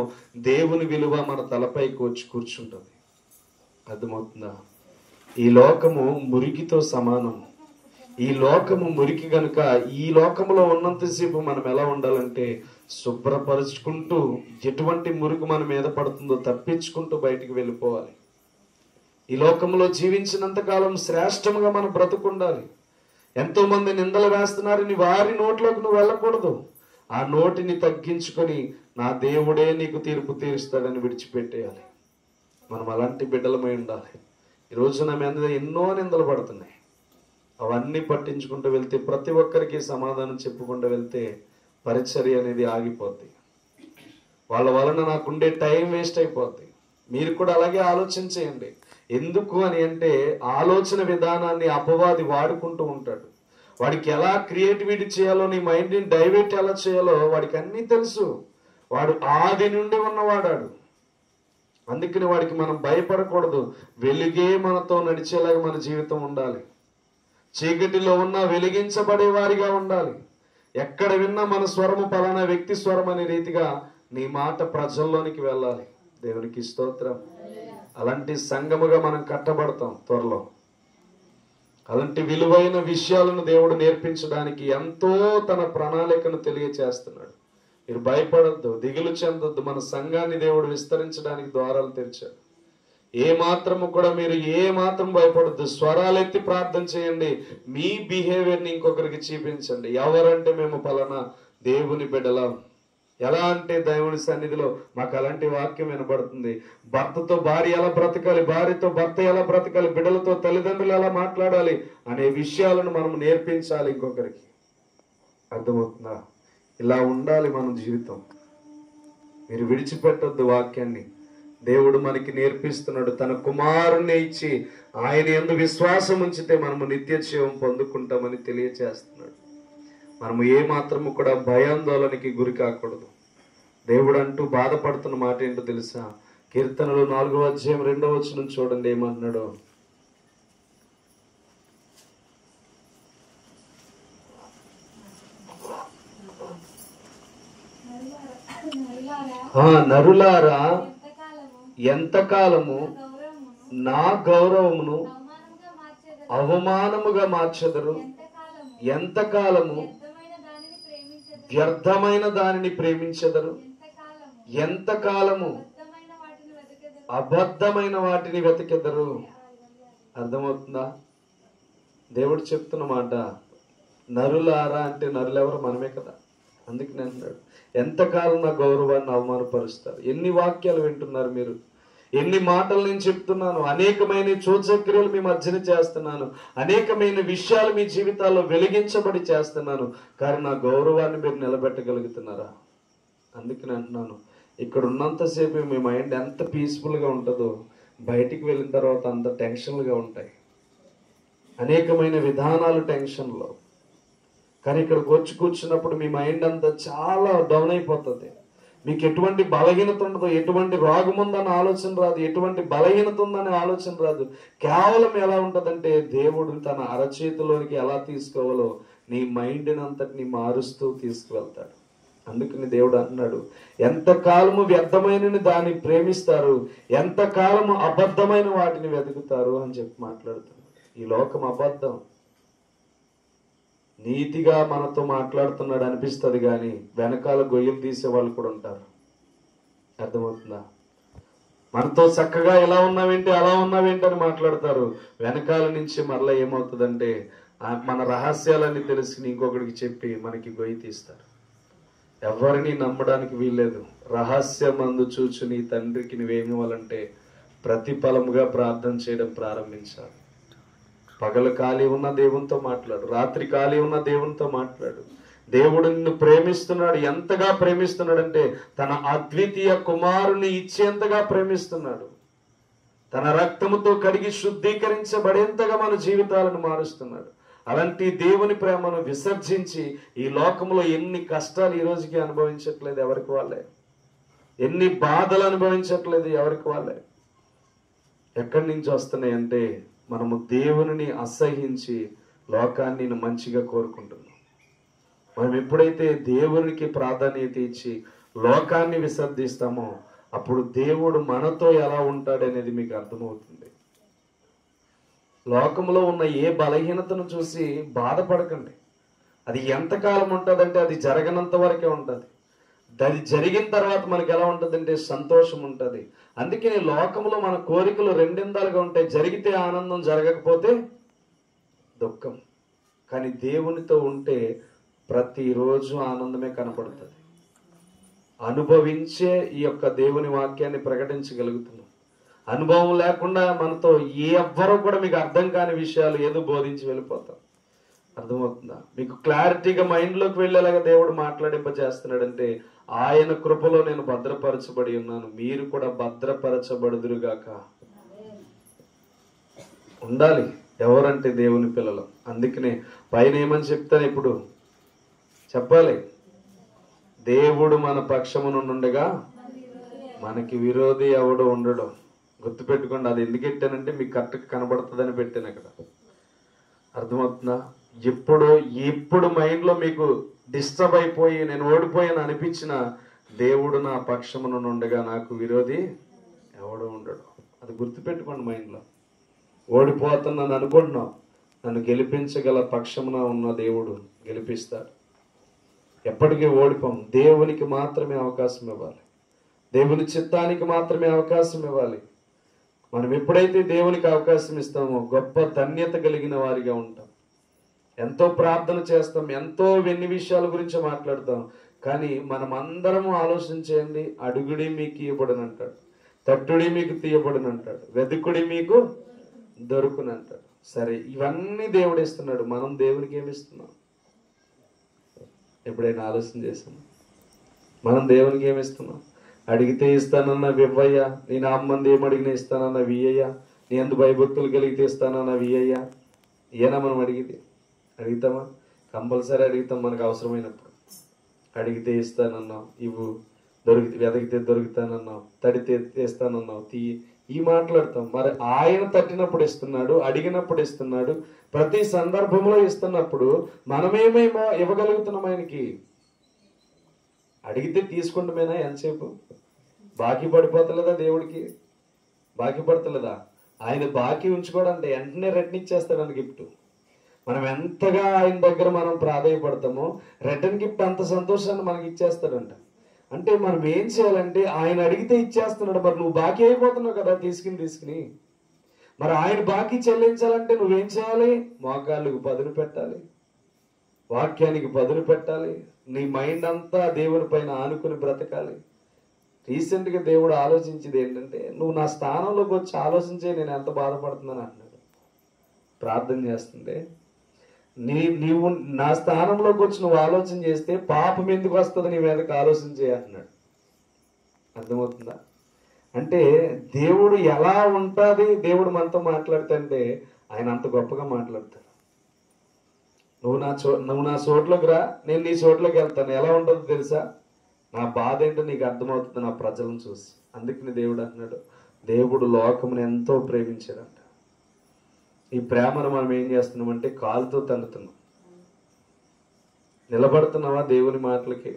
దేవుని విలువ మన తలపైకి వచ్చి కూర్చుంటుంది. అర్థమవుతుందా? ఈ లోకము మురికితో సమానం. ఈ లోకము మురికి గనుక ఈ లోకములో ఉన్నంతసేపు మనం ఎలా ఉండాలంటే శుభ్రపరుచుకుంటూ, ఎటువంటి మురికి మన మీద పడుతుందో తప్పించుకుంటూ బయటికి వెళ్ళిపోవాలి. ఈ లోకంలో జీవించినంత కాలం శ్రేష్టంగా మనం బ్రతుకుండాలి. ఎంతో మంది నిందలు వేస్తున్నారని వారి నోట్లోకి నువ్వు వెళ్ళకూడదు. ఆ నోటిని తగ్గించుకొని నా దేవుడే నీకు తీర్పు తీరుస్తాడని విడిచిపెట్టేయాలి. మనం అలాంటి బిడ్డలమై ఉండాలి. ఈరోజు నా మీద ఎన్నో నిందలు పడుతున్నాయి. అవన్నీ పట్టించుకుంటూ వెళ్తే, ప్రతి ఒక్కరికి సమాధానం చెప్పుకుంటూ వెళ్తే పరిచర్య అనేది ఆగిపోద్ది. వాళ్ళ వలన నాకుండే టైం వేస్ట్ అయిపోద్ది. మీరు కూడా అలాగే ఆలోచన చేయండి. ఎందుకు అని అంటే ఆలోచన విధానాన్ని అపవాది వాడుకుంటూ ఉంటాడు. వాడికి ఎలా క్రియేటివిటీ చేయాలో, నీ మైండ్ని డైవర్ట్ ఎలా చేయాలో వాడికి అన్నీ తెలుసు. వాడు ఆది నుండి ఉన్నవాడాడు. అందుకని వాడికి మనం భయపడకూడదు. వెలుగే మనతో నడిచేలాగా మన జీవితం ఉండాలి. చీకటిలో ఉన్న వెలిగించబడే వారిగా ఉండాలి. ఎక్కడ విన్నా మన స్వరము పలానా వ్యక్తి స్వరం అనే రీతిగా నీ మాట ప్రజల్లోనికి వెళ్ళాలి. దేవునికి స్తోత్రం. అలాంటి సంఘముగా మనం కట్టబడతాం త్వరలో. అలాంటి విలువైన విషయాలను దేవుడు నేర్పించడానికి ఎంతో తన ప్రణాళికను తెలియచేస్తున్నాడు. మీరు భయపడొద్దు, దిగులు చెందొద్దు. మన సంఘాన్ని దేవుడు విస్తరించడానికి ద్వారాలు తెరిచాడు. ఏ మాత్రము కూడా మీరు ఏ మాత్రం భయపడొద్దు. స్వరాలెత్తి ప్రార్థన చేయండి. మీ బిహేవియర్ని ఇంకొకరికి చూపించండి. ఎవరంటే మేము పలానా దేవుని బిడ్డలం. ఎలా అంటే దేవుని సన్నిధిలో మాకు అలాంటి వాక్యం వినబడుతుంది. భర్తతో భార్య ఎలా బ్రతకాలి, భార్యతో భర్త ఎలా బ్రతకాలి, బిడ్డలతో తల్లిదండ్రులు ఎలా మాట్లాడాలి అనే విషయాలను మనం నేర్పించాలి ఇంకొకరికి. అర్థమవుతుందా? ఇలా ఉండాలి మన జీవితం. మీరు విడిచిపెట్టొద్దు వాక్యాన్ని. దేవుడు మనకి నేర్పిస్తున్నాడు. తన కుమారుణ్ణి ఇచ్చి ఆయన యందు విశ్వాసం ఉంచితే మనము నిత్య జీవం పొందుకుంటామని తెలియచేస్తున్నాడు. మనము ఏ మాత్రము కూడా భయాందోళనకి గురి కాకూడదు. దేవుడు అంటూ బాధపడుతున్న మాట ఏంటో తెలుసా? కీర్తనలు 4వ అధ్యాయం 2వ వచనం చూడండి ఏమంటున్నాడో. నరులారా, ఎంతకాలము నా గౌరవమును అవమానముగా మార్చెదరు, ఎంతకాలము వ్యర్థమైన దానిని ప్రేమించెదరు, ఎంతకాలము అబద్ధమైన వాటిని వెతికెదరు. అర్థమవుతుందా? దేవుడు చెప్తున్న మాట, నరులారా అంటే నరులెవరు? మనమే కదా. అందుకని అంటున్నాడు, ఎంతకాలం నా గౌరవాన్ని అవమానపరుస్తారు? ఎన్ని వాక్యాలు వింటున్నారు మీరు? ఎన్ని మాటలు నేను చెప్తున్నాను, అనేకమైన సూచక్రియలు మీ మధ్యన చేస్తున్నాను, అనేకమైన విషయాలు మీ జీవితాల్లో వెలిగించబడి చేస్తున్నాను, కానీ నా గౌరవాన్ని మీరు నిలబెట్టగలుగుతున్నారా? అందుకని అంటున్నాను, ఇక్కడ ఉన్నంతసేపు మీ మైండ్ ఎంత పీస్ఫుల్గా ఉంటుందో బయటికి వెళ్ళిన తర్వాత అంత టెన్షన్లుగా ఉంటాయి, అనేకమైన విధానాలు టెన్షన్లో. కానీ ఇక్కడికి వచ్చి కూర్చున్నప్పుడు మీ మైండ్ అంతా చాలా డౌన్ అయిపోతుంది. మీకు ఎటువంటి బలహీనత ఉండదు, ఎటువంటి రోగం ఉందన్న ఆలోచన రాదు, ఎటువంటి బలహీనత ఉందనే ఆలోచన రాదు. కేవలం ఎలా ఉంటుందంటే దేవుడు తన అరచేతిలోనికి ఎలా తీసుకోవాలో నీ మైండ్ని అంతటిని మారుస్తూ తీసుకువెళ్తాడు. అందుకని దేవుడు అన్నాడు, ఎంతకాలము వ్యర్థమైన దాన్ని ప్రేమిస్తారు, ఎంతకాలము అబద్ధమైన వాటిని వెతుకుతారు అని చెప్పి మాట్లాడుతున్నాడు. ఈ లోకం అబద్ధం. నీతిగా మనతో మాట్లాడుతున్నాడు అనిపిస్తుంది, కానీ వెనకాల గొయ్యలు తీసే వాళ్ళు కూడా ఉంటారు. అర్థమవుతుందా? మనతో చక్కగా ఎలా ఉన్నావేంటి, అలా ఉన్నావేంటి అని మాట్లాడతారు, వెనకాల నుంచి మరలా ఏమవుతుందంటే మన రహస్యాలన్నీ తెలిసి ఇంకొకడికి చెప్పి మనకి గొయ్యి తీస్తారు. ఎవరిని నమ్మడానికి వీల్లేదు. రహస్యమందు చూచు నీ తండ్రికి నువ్వేమివ్వాలంటే ప్రతిఫలముగా ప్రార్థన చేయడం ప్రారంభించాలి. పగలు ఖాళీ ఉన్న దేవునితో మాట్లాడు, రాత్రి ఖాళీ ఉన్న దేవునితో మాట్లాడు. దేవుడు నిన్ను ప్రేమిస్తున్నాడు. ఎంతగా ప్రేమిస్తున్నాడంటే తన అద్వితీయ కుమారుని ఇచ్చేంతగా ప్రేమిస్తున్నాడు. తన రక్తముతో కడిగి శుద్ధీకరించబడేంతగా మన జీవితాలను మారుస్తున్నాడు. అలాంటి దేవుని ప్రేమను విసర్జించి ఈ లోకంలో ఎన్ని కష్టాలు ఈ రోజుకి అనుభవించట్లేదు ఎవరికి వాళ్ళే, ఎన్ని బాధలు అనుభవించట్లేదు ఎవరికి వాళ్ళే. ఎక్కడి నుంచి వస్తున్నాయి అంటే మనము దేవుని అసహించి లోకాన్ని మంచిగా కోరుకుంటున్నాం. మనం ఎప్పుడైతే దేవునికి ప్రాధాన్యత ఇచ్చి లోకాన్ని విసర్జిస్తామో అప్పుడు దేవుడు మనతో ఎలా ఉంటాడనేది మీకు అర్థమవుతుంది. లోకంలో ఉన్న ఏ బలహీనతను చూసి బాధపడకండి. అది ఎంతకాలం ఉంటుందంటే అది జరగనంత వరకే ఉంటుంది. అది జరిగిన తర్వాత మనకి ఎలా ఉంటుందంటే సంతోషం ఉంటుంది. అందుకే లోకంలో మన కోరికలు రెండిందాలుగా ఉంటాయి. జరిగితే ఆనందం, జరగకపోతే దుఃఖం. కానీ దేవునితో ఉంటే ప్రతిరోజు ఆనందమే కనపడుతుంది. అనుభవించే ఈ యొక్క దేవుని వాక్యాన్ని ప్రకటించగలుగుతున్నాం. అనుభవం లేకుండా మనతో ఎవ్వరూ కూడా మీకు అర్థం కాని విషయాలు ఏదో బోధించి వెళ్ళిపోతాం. అర్థమవుతుందా? మీకు క్లారిటీగా మైండ్లోకి వెళ్ళేలాగా దేవుడు మాట్లాడింపజేస్తున్నాడంటే ఆయన కృపలో నేను భద్రపరచబడి ఉన్నాను, మీరు కూడా భద్రపరచబడుదురుగాక. ఉండాలి ఎవరంటే దేవుని పిల్లలు. అందుకనే పైన ఏమని చెప్తాను ఇప్పుడు చెప్పాలి, దేవుడు మన పక్షమునుండగా మనకి విరోధి ఎవడు ఉండడు. గుర్తుపెట్టుకోండి. అది ఎందుకు పెట్టానంటే మీకు కరెక్ట్గా కనబడుతుందని పెట్టాను అక్కడ. అర్థమవుతుందా? ఎప్పుడు మైండ్లో మీకు డిస్టర్బ్ అయిపోయి నేను ఓడిపోయాను అనిపించిన దేవుడు నా పక్షమునుండగా నాకు విరోధి ఎవడు ఉండడు. అది గుర్తుపెట్టుకోండి మైండ్లో. ఓడిపోతున్నాను అనుకుంటున్నావు, నన్ను గెలిపించగల పక్షమున ఉన్న దేవుడు గెలిపిస్తాడు. ఎప్పటికీ ఓడిపోం. దేవునికి మాత్రమే అవకాశం ఇవ్వాలి, దేవుని చిత్తానికి మాత్రమే అవకాశం ఇవ్వాలి. మనం ఎప్పుడైతే దేవునికి అవకాశం ఇస్తామో గొప్ప ధన్యత కలిగిన వారిగా ఉంటాం. ఎంతో ప్రార్థన చేస్తాం, ఎంతో ఎన్ని విషయాల గురించి మాట్లాడతాం. కానీ మనం అందరము ఆలోచించేయండి, అడుగుడి మీకు ఇవ్వబడని అంటాడు, తట్టుడి మీకు తీయబడని అంటాడు, వెతుకుడి మీకు దొరుకుని అంటాడు. సరే, ఇవన్నీ దేవుడు ఇస్తున్నాడు, మనం దేవునికి ఏమి ఇస్తున్నాం? ఎప్పుడైనా ఆలోచన చేసాం? మనం దేవునికి ఏమి ఇస్తున్నాం? అడిగితే ఇస్తానన్న వివ్వయ్య, నీ నామంది ఏమడిగినా ఇస్తానన్న వియ్యయ్య, నీ అందు భయభక్తులు కలిగితే ఇస్తానన్న వియ్యయ్య. ఏనా మనం అడుగుతామా? కంపల్సరీ అడుగుతాం మనకు అవసరమైనప్పుడు. అడిగితే ఇస్తానన్నావు, ఇవ్వు. వెతికితే దొరుకుతానన్నావు, తడితే తీస్తానన్నావు, ఈ మాట్లాడతాం. మరి ఆయన తట్టినప్పుడు ఇస్తున్నాడు, అడిగినప్పుడు ఇస్తున్నాడు, ప్రతి సందర్భంలో ఇస్తున్నప్పుడు మనమేమేమో ఇవ్వగలుగుతున్నాం ఆయనకి. అడిగితే తీసుకుంటామేనా? ఎంతసేపు బాకీ పడిపోతలేదా? దేవుడికి బాకీ పడతలేదా? ఆయన బాకీ ఉంచుకోవడంటే వెంటనే రెట్నిచ్చేస్తాడని గిఫ్ట్. మనం ఎంతగా ఆయన దగ్గర మనం ప్రాధాన్యపడతామో రిటర్న్ గిఫ్ట్ అంత సంతోషాన్ని మనకి ఇచ్చేస్తాడంట. అంటే మనం ఏం చేయాలంటే ఆయన అడిగితే ఇచ్చేస్తున్నాడు. మరి నువ్వు బాకీ అయిపోతున్నావు కదా తీసుకుని. మరి ఆయన బాకీ చెల్లించాలంటే నువ్వేం చేయాలి? మోకాళ్ళకు పదును పెట్టాలి, వాక్యానికి బదులు పెట్టాలి. నీ మైండ్ అంతా దేవుని పైన ఆనుకుని బ్రతకాలి. రీసెంట్గా దేవుడు ఆలోచించేది ఏంటంటే, నువ్వు నా స్థానంలోకి వచ్చి ఆలోచించే నేను ఎంత బాధపడుతున్నాను అన్నాడు. ప్రార్థన చేస్తుంటే, నీవు నా స్థానంలోకి వచ్చి నువ్వు ఆలోచన చేస్తే పాపం ఎందుకు వస్తుంది నీ మీదకి ఆలోచించే అన్నాడు. అర్థమవుతుందా? అంటే దేవుడు ఎలా ఉంటుంది, దేవుడు మనతో మాట్లాడుతుంటే ఆయన అంత గొప్పగా మాట్లాడతాడు. నువ్వు నా చోట్లోకి రా, నేను నీ చోట్లోకి వెళ్తాను. ఎలా ఉంటుందో తెలుసా? నా బాధ ఏంటో నీకు అర్థమవుతుంది నా ప్రజలను చూసి. అందుకని దేవుడు అన్నాడు, దేవుడు లోకమును ఎంతో ప్రేమించాడంట. ఈ ప్రేమను మనం ఏం చేస్తున్నామంటే కాలుతో తన్నుతున్నాం. నిలబడుతున్నావా దేవుని మాటలకి?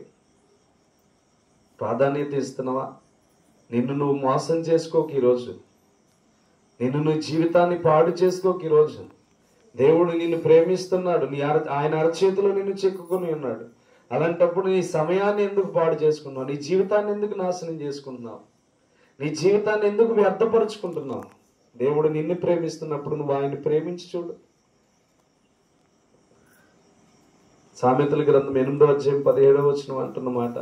ప్రాధాన్యత ఇస్తున్నావా? నిన్ను నువ్వు మోసం చేసుకోకు ఈరోజు. నిన్ను నువ్వు జీవితాన్ని పాడు చేసుకోకు ఈరోజు. దేవుడు నిన్ను ప్రేమిస్తున్నాడు. ఆయన అరచేతిలో నిన్ను చెక్కుకొని ఉన్నాడు. అలాంటప్పుడు నీ సమయాన్ని ఎందుకు పాడు చేసుకున్నావు? నీ జీవితాన్ని ఎందుకు నాశనం చేసుకుంటున్నావు? నీ జీవితాన్ని ఎందుకు వ్యర్థపరుచుకుంటున్నావు? దేవుడు నిన్ను ప్రేమిస్తున్నప్పుడు నువ్వు ఆయన్ని ప్రేమించి చూడు. సామెతల గ్రంథం 8:17 అంటున్న మాట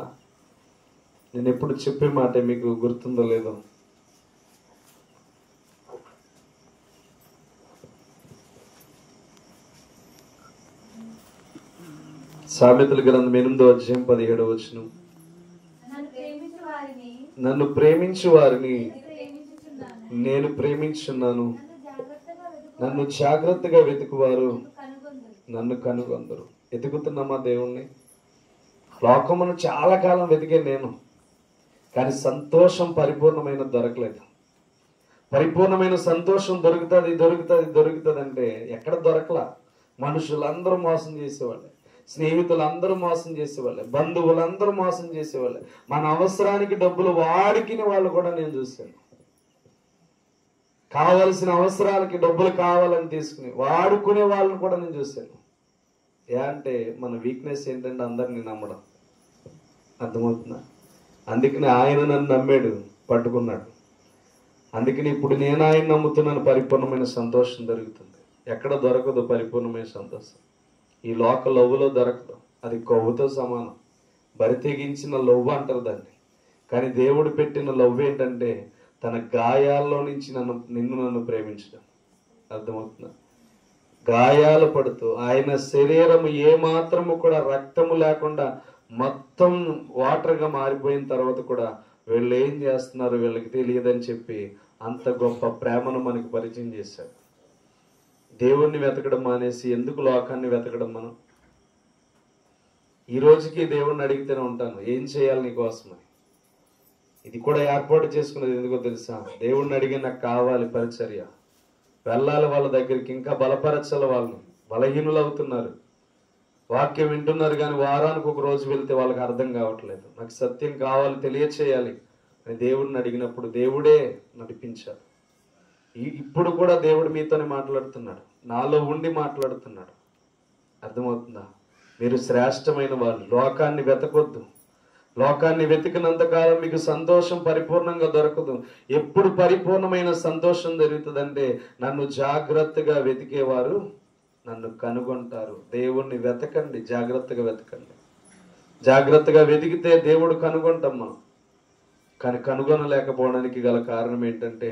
నేను ఎప్పుడు చెప్పే మాట మీకు గుర్తుందో లేదో. సామెతల గ్రంథం 8:17 నన్ను ప్రేమించు వారిని నేను ప్రేమించున్నాను, నన్ను జాగ్రత్తగా వెతుకువారు నన్ను కనుగొందరు. వెతుకుతున్నామా దేవుణ్ణి? లోకమును చాలా కాలం వెతికే నేను, కానీ సంతోషం పరిపూర్ణమైన దొరకలేదు. పరిపూర్ణమైన సంతోషం దొరుకుతుంది అంటే ఎక్కడ దొరకలా. మనుషులందరూ మోసం చేసేవాళ్ళే, స్నేహితులందరూ మోసం చేసేవాళ్ళే, బంధువులందరూ మోసం చేసేవాళ్ళే. మన అవసరానికి డబ్బులు వాడికిన వాళ్ళు కూడా నేను చూశాను. కావలసిన అవసరాలకి డబ్బులు కావాలని తీసుకుని వాడుకునే వాళ్ళని కూడా నేను చూశాను. అంటే మన వీక్నెస్ ఏంటంటే అందరినీ నమ్మడం. అర్థమవుతుందా? అందుకని ఆయన నన్ను నమ్మాడు, పట్టుకున్నాడు. అందుకని ఇప్పుడు నేను ఆయన నమ్ముతున్నాను. పరిపూర్ణమైన సంతోషం దొరుకుతుంది. ఎక్కడ దొరకదు పరిపూర్ణమైన సంతోషం. ఈ లోక లవ్వులో దొరకదు. అది కొవ్వుతో సమానం. బరి తెగించిన లవ్వు అంటారు దాన్ని. కానీ దేవుడు పెట్టిన లవ్వు ఏంటంటే తన గాయాల్లో నుంచి నన్ను ప్రేమించడం. అర్థమవుతుందా? గాయాలు పడుతూ ఆయన శరీరము ఏమాత్రము కూడా రక్తము లేకుండా మొత్తం వాటర్గా మారిపోయిన తర్వాత కూడా వీళ్ళు ఏం చేస్తున్నారు వీళ్ళకి తెలియదని చెప్పి అంత గొప్ప ప్రేమను మనకి పరిచయం చేశాడు. దేవుణ్ణి వెతకడం మానేసి ఎందుకు లోకాన్ని వెతకడం? మనం ఈ రోజుకి దేవుణ్ణి అడిగితేనే ఉంటాను, ఏం చేయాలి నీకోసమని. ఇది కూడా ఏర్పాటు చేసుకున్నది ఎందుకో తెలుసా? దేవుణ్ణి అడిగి నాకు కావాలి పరిచర్య, వెళ్ళాలి వాళ్ళ దగ్గరికి, ఇంకా బలపరచాలి. వాళ్ళని బలహీనులు అవుతున్నారు. వాక్యం వింటున్నారు కానీ వారానికి ఒక రోజు వెళ్తే వాళ్ళకి అర్థం కావట్లేదు. నాకు సత్యం కావాలి, తెలియచేయాలి అని దేవుడిని అడిగినప్పుడు దేవుడే నడిపించాడు. ఇప్పుడు కూడా దేవుడు మీతోనే మాట్లాడుతున్నాడు, నాలో ఉండి మాట్లాడుతున్నాడు. అర్థమవుతుందా? మీరు శ్రేష్టమైన వాళ్ళు. లోకాన్ని వెతకొద్దు. లోకాన్ని వెతికినంత కాలం మీకు సంతోషం పరిపూర్ణంగా దొరకదు. ఎప్పుడు పరిపూర్ణమైన సంతోషం దొరుకుతుందంటే నన్ను జాగ్రత్తగా వెతికేవారు నన్ను కనుగొంటారు. దేవుణ్ణి వెతకండి, జాగ్రత్తగా వెతకండి. జాగ్రత్తగా వెతికితే దేవుడు కనుగొంటాం మనం. కానీ కనుగొనలేకపోవడానికి గల కారణం ఏంటంటే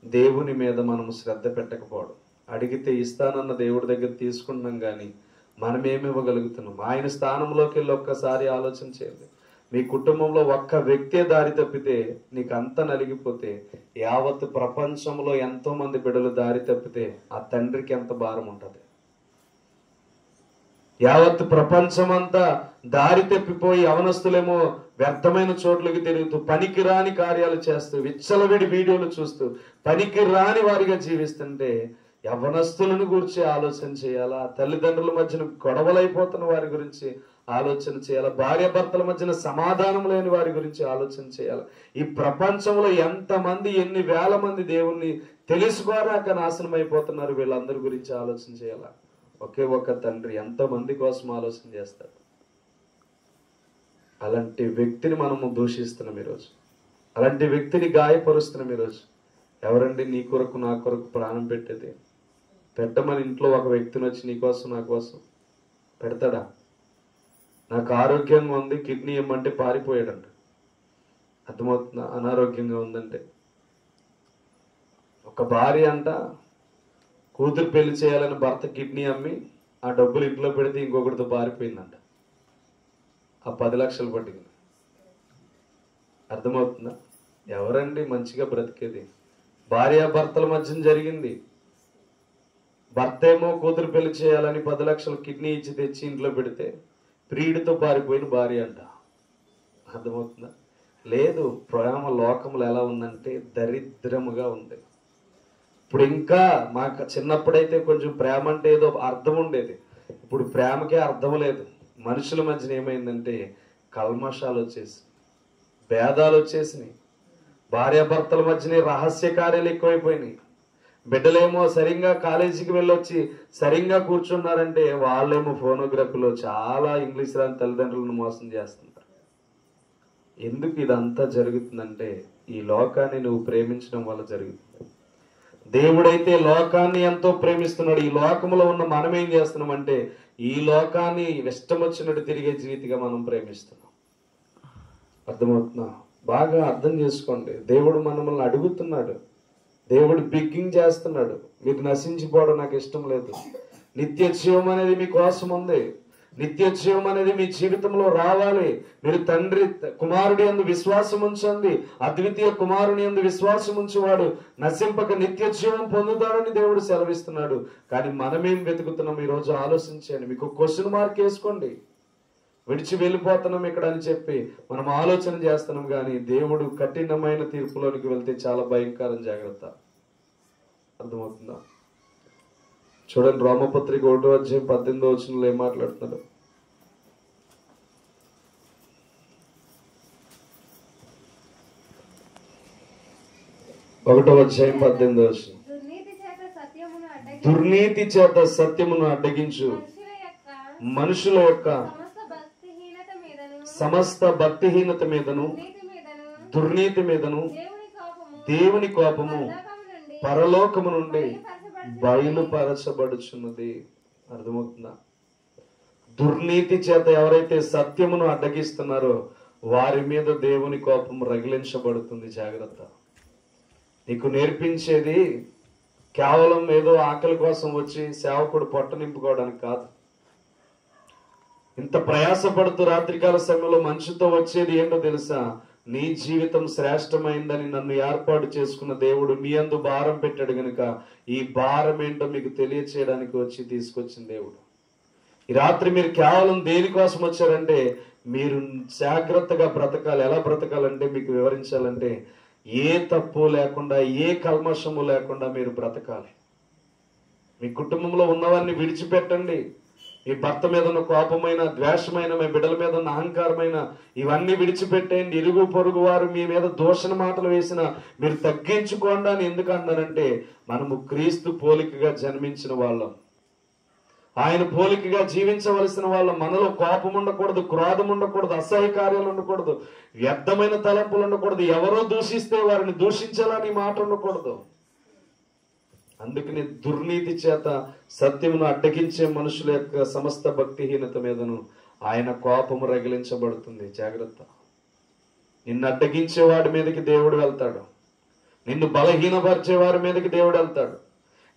దేవుని మీద మనం శ్రద్ధ పెట్టకపోవడం. అడిగితే ఇస్తానన్న దేవుడి దగ్గర తీసుకుంటున్నాం కానీ మనం ఏమి ఇవ్వగలుగుతున్నాం? ఆయన స్థానంలోకి వెళ్ళి ఒక్కసారి ఆలోచన చేయండి. మీ కుటుంబంలో ఒక్క వ్యక్తే దారి తప్పితే నీకు అంత నలిగిపోతే, యావత్ ప్రపంచంలో ఎంతో మంది బిడ్డలు దారి తప్పితే ఆ తండ్రికి ఎంత భారం ఉంటుంది? యావత్ ప్రపంచమంతా దారి తప్పిపోయి అవనస్తులేమో వ్యర్థమైన చోట్లకి తిరుగుతూ పనికిరాని కార్యాలు చేస్తూ విచ్చలవిడి వీడియోలు చూస్తూ పనికిరాని వారిగా జీవిస్తుంటే యవనస్తులను గురించి ఆలోచన చేయాలా? తల్లిదండ్రుల మధ్యన గొడవలైపోతున్న వారి గురించి ఆలోచన చేయాలా? భార్యాభర్తల మధ్యన సమాధానం లేని వారి గురించి ఆలోచన చేయాలా? ఈ ప్రపంచంలో ఎంతమంది, ఎన్ని వేల మంది దేవుణ్ణి తెలుసుకోరాక నాశనం అయిపోతున్నారు. వీళ్ళందరి గురించి ఆలోచన చేయాలా? ఒకే ఒక తండ్రి ఎంతమంది కోసం ఆలోచన చేస్తాడు. అలాంటి వ్యక్తిని మనము దూషిస్తున్నాం ఈరోజు. అలాంటి వ్యక్తిని గాయపరుస్తున్నాం ఈరోజు. ఎవరండి నీ కొరకు నా కొరకు ప్రాణం పెట్టేది? పెట్టమని ఇంట్లో ఒక వ్యక్తిని వచ్చి నీ కోసం నా కోసం పెడతాడా? నాకు ఆరోగ్యంగా ఉంది, కిడ్నీ ఇమ్మంటే పారిపోయాడంట. అర్థమవుతుందా? అనారోగ్యంగా ఉందంటే. ఒక భార్య అంట కూతురు పెళ్లి చేయాలని భర్త కిడ్నీ అమ్మి ఆ డబ్బులు ఇంట్లో పెడితే ఇంకొకటితో పారిపోయిందంట. ఆ 10 లక్షలు పట్టుకుని. అర్థమవుతుందా? ఎవరండి మంచిగా బ్రతికేది? భార్యాభర్తల మధ్యన జరిగింది. భర్త ఏమో కూతురు పెళ్లి చేయాలని 10 లక్షలు కిడ్నీ ఇచ్చి తెచ్చి ఇంట్లో పెడితే ప్రియుడితో పారిపోయిన భార్య అంట. అర్థమవుతుందా? లేదు, ప్రేమ లోకంలో ఎలా ఉందంటే దరిద్రముగా ఉంది. ఇప్పుడు ఇంకా మాకు చిన్నప్పుడైతే కొంచెం ప్రేమ అంటే ఏదో అర్థం ఉండేది. ఇప్పుడు ప్రేమకే అర్థం లేదు. మనుషుల మధ్యన ఏమైందంటే కల్మషాలు వచ్చేసి, భేదాలు వచ్చేసినాయి. భార్యాభర్తల మధ్యనే రహస్య కార్యాలు ఎక్కువైపోయినాయి. బిడ్డలేమో సరిగ్గా కాలేజీకి వెళ్ళొచ్చి సరిగ్గా కూర్చున్నారంటే వాళ్ళేమో ఫోనోగ్రఫీలో చాలా ఇంగ్లీష్ రాని తల్లిదండ్రులను మోసం చేస్తున్నారు. ఎందుకు ఇదంతా జరుగుతుందంటే ఈ లోకాన్ని నువ్వు ప్రేమించడం వల్ల జరుగుతుంది. దేవుడైతే లోకాన్ని ఎంతో ప్రేమిస్తున్నాడు. ఈ లోకంలో ఉన్న మనం ఏం చేస్తున్నామంటే ఈ లోకాన్ని ఇష్టం వచ్చినట్టు తిరిగే జీవితంగా మనం ప్రేమిస్తున్నాం. అర్థమవుతున్నా? బాగా అర్థం చేసుకోండి. దేవుడు మనల్ని అడుగుతున్నాడు, దేవుడు బిగ్గింగ్ చేస్తున్నాడు. మీరు నశించిపోవడం నాకు ఇష్టం లేదు. నిత్య జీవం అనేది మీకోసం ఉంది. నిత్య జీవం అనేది మీ జీవితంలో రావాలి. మీరు తండ్రి కుమారుడి యందు విశ్వాసం ఉంచండి. అద్వితీయ కుమారుని యందు విశ్వాసం ఉంచేవాడు నశింపక నిత్య జీవం పొందుతాడని దేవుడు సెలవిస్తున్నాడు. కానీ మనమేం వెతుకుతున్నాం ఈరోజు ఆలోచించండి. మీకు క్వశ్చన్ మార్క్ వేసుకోండి. విడిచి వెళ్ళిపోతున్నాం ఇక్కడ అని చెప్పి మనం ఆలోచన చేస్తున్నాం. కానీ దేవుడు కఠినమైన తీర్పులోనికి వెళ్తే చాలా భయంకరం. జాగ్రత్త. అర్థమవుతుందా? చూడండి, రోమపత్రిక 1:18 ఏం మాట్లాడుతున్నాడు? ఒకటో అధ్యాయం 18 దుర్నీతి చేత సత్యమును అడ్డగించు మనుషుల యొక్క సమస్త భక్తిహీనత మీదను దుర్నీతి మీదను దేవుని కోపము పరలోకము నుండి బయలుపరచబడుచున్నది. అర్థమవుతుందా? దుర్నీతి చేత ఎవరైతే సత్యమును అడ్డగిస్తున్నారో వారి మీద దేవుని కోపం రగిలించబడుతుంది. జాగ్రత్త. నీకు నేర్పించేది కేవలం ఏదో ఆకలి కోసం వచ్చి సేవకుడు పొట్ట నింపుకోవడానికి కాదు. ఇంత ప్రయాసపడుతూ రాత్రికాల సమయంలో మనిషితో వచ్చేది ఏంటో తెలుసా? నీ జీవితం శ్రేష్టమైందని నన్ను ఏర్పాటు చేసుకున్న దేవుడు మీ అందు భారం పెట్టాడు గనుక ఈ భారం ఏంటో మీకు తెలియచేయడానికి వచ్చి తీసుకొచ్చిన దేవుడు. ఈ రాత్రి మీరు కేవలం దేనికోసం వచ్చారంటే మీరు జాగ్రత్తగా బ్రతకాలి. ఎలా బ్రతకాలంటే మీకు వివరించాలంటే ఏ తప్పు లేకుండా ఏ కల్మషము లేకుండా మీరు బ్రతకాలి. మీ కుటుంబంలో ఉన్నవారిని విడిచిపెట్టండి. మీ భర్త మీద ఉన్న కోపమైన, ద్వేషమైన, మీ బిడ్డల మీద ఉన్న అహంకారమైన ఇవన్నీ విడిచిపెట్టేయండి. ఇరుగు పొరుగు వారు మీ మీద దూషణ మాటలు వేసిన మీరు తగ్గించుకోండి అని ఎందుకు అన్నారంటే మనము క్రీస్తు పోలికగా జన్మించిన వాళ్ళం. ఆయన పోలికగా జీవించవలసిన వాళ్ళం. మనలో కోపం ఉండకూడదు, క్రోధం ఉండకూడదు, అసహ్య కార్యాలు ఉండకూడదు, వ్యర్థమైన తలంపులు ఉండకూడదు, ఎవరో దూషిస్తే వారిని దూషించాలని మాట ఉండకూడదు. అందుకని దుర్నీతి చేత సత్యమును అడ్డగించే మనుషుల యొక్క సమస్త భక్తిహీనత మీదను ఆయన కోపము రగిలించబడుతుంది. జాగ్రత్త. నిన్ను అడ్డగించే వాడి మీదకి దేవుడు వెళ్తాడు. నిన్ను బలహీనపరిచే వారి మీదకి దేవుడు వెళ్తాడు.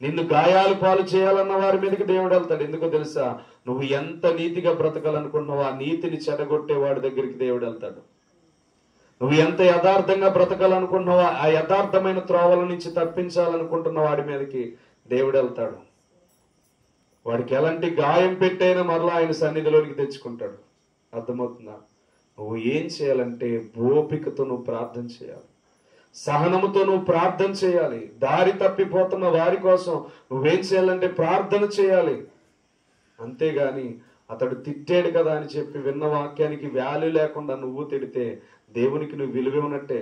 నిన్ను గాయాలు పాలు చేయాలన్న వారి మీదకి దేవుడు వెళ్తాడు. ఎందుకో తెలుసా? నువ్వు ఎంత నీతిగా బ్రతకాలనుకుంటున్నావో ఆ నీతిని చెడగొట్టే వాడి దగ్గరికి దేవుడు వెళ్తాడు. నువ్వు ఎంత యథార్థంగా బ్రతకాలనుకుంటున్నావో ఆ యథార్థమైన త్రోవల నుంచి తప్పించాలనుకుంటున్న వాడి మీదకి దేవుడు వెళ్తాడు. వాడికి ఎలాంటి గాయం పెట్టైనా మరలా ఆయన సన్నిధిలోనికి తెచ్చుకుంటాడు. అర్థమవుతుందా? నువ్వు ఏం చేయాలంటే ఓపికతో నువ్వు ప్రార్థన చేయాలి. సహనముతో నువ్వు ప్రార్థన చేయాలి. దారి తప్పిపోతున్న వారి కోసం నువ్వేం చేయాలంటే ప్రార్థన చేయాలి. అంతేగాని అతడు తిట్టాడు కదా అని చెప్పి విన్న వాక్యానికి వాల్యూ లేకుండా నువ్వు తిడితే దేవునికి నువ్వు విలువ ఉన్నట్టే.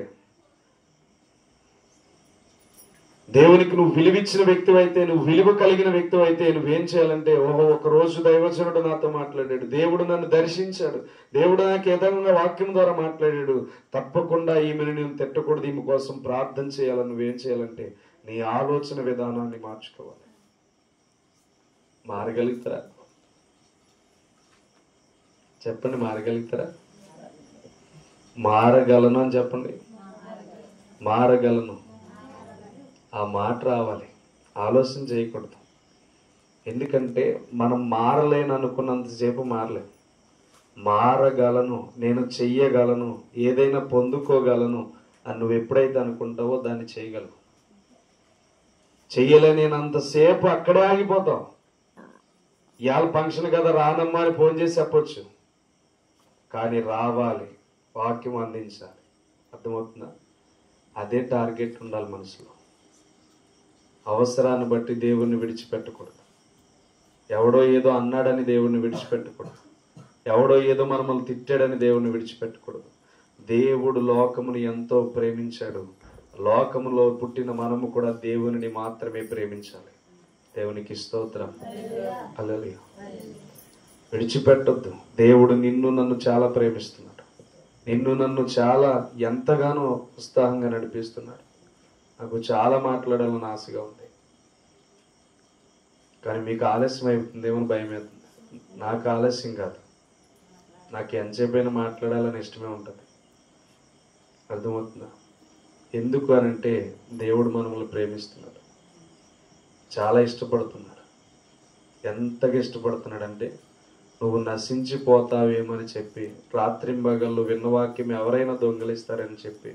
దేవునికి నువ్వు విలువిచ్చిన వ్యక్తి అయితే, నువ్వు విలువ కలిగిన వ్యక్తి అయితే నువ్వేం చేయాలంటే, ఓహో ఒక రోజు దైవజనుడు నాతో మాట్లాడాడు, దేవుడు నన్ను దర్శించాడు, దేవుడు నాకు యథార్థంగా వాక్యం ద్వారా మాట్లాడాడు, తప్పకుండా ఈమెను నేను తిట్టకూడదు, ఈమె కోసం ప్రార్థన చేయాలని నువ్వేం చేయాలంటే నీ ఆలోచన విధానాన్ని మార్చుకోవాలి. మారగలుగుతారా? చెప్పండి, మారగలుగుతారా? మారగలను అని చెప్పండి. మారగలను. ఆ మాట రావాలి. ఆలోచన చేయకూడదు. ఎందుకంటే మనం మారలేను అనుకున్నంతసేపు మారలేము. మారగలను, నేను చెయ్యగలను, ఏదైనా పొందుకోగలను అని నువ్వు ఎప్పుడైతే అనుకుంటావో దాన్ని చేయగలవు. చెయ్యలేనంతసేపు అక్కడే ఆగిపోతావు. ఇవాళ ఫంక్షన్ కదా రానమ్మా అని ఫోన్ చేసి చెప్పొచ్చు, కానీ రావాలి, వాక్యం అందించాలి. అర్థమవుతుందా? అదే టార్గెట్ ఉండాలి మనసులో. అవసరాన్ని బట్టి దేవుణ్ణి విడిచిపెట్టకూడదు. ఎవడో ఏదో అన్నాడని దేవుణ్ణి విడిచిపెట్టకూడదు. ఎవడో ఏదో మనల్ని తిట్టాడని దేవుణ్ణి విడిచిపెట్టకూడదు. దేవుడు లోకమును ఎంతో ప్రేమించాడు. లోకములో పుట్టిన మనము కూడా దేవునిని మాత్రమే ప్రేమించాలి. దేవునికి స్తోత్రం. హల్లెలూయా. విడిచిపెట్టొద్దు. దేవుడు నిన్ను నన్ను చాలా ప్రేమిస్తున్నాడు. నిన్ను నన్ను చాలా ఎంతగానో ఉత్సాహంగా నడిపిస్తున్నాడు. నాకు చాలా మాట్లాడాలని ఆశగా ఉంది, కానీ మీకు ఆలస్యం అయిపోతుందేమో భయం అవుతుంది. నాకు ఆలస్యం కాదు, నాకు ఎంతసేపైనా మాట్లాడాలని ఇష్టమే ఉంటుంది. అర్థమవుతుందా? ఎందుకు అనంటే దేవుడు మనల్ని ప్రేమిస్తున్నాడు, చాలా ఇష్టపడుతున్నాడు. ఎంతగా ఇష్టపడుతున్నాడంటే నువ్వు నశించిపోతావేమని చెప్పి రాత్రింబగళ్ళు విన్న వాక్యం ఎవరైనా దొంగిలిస్తారని చెప్పి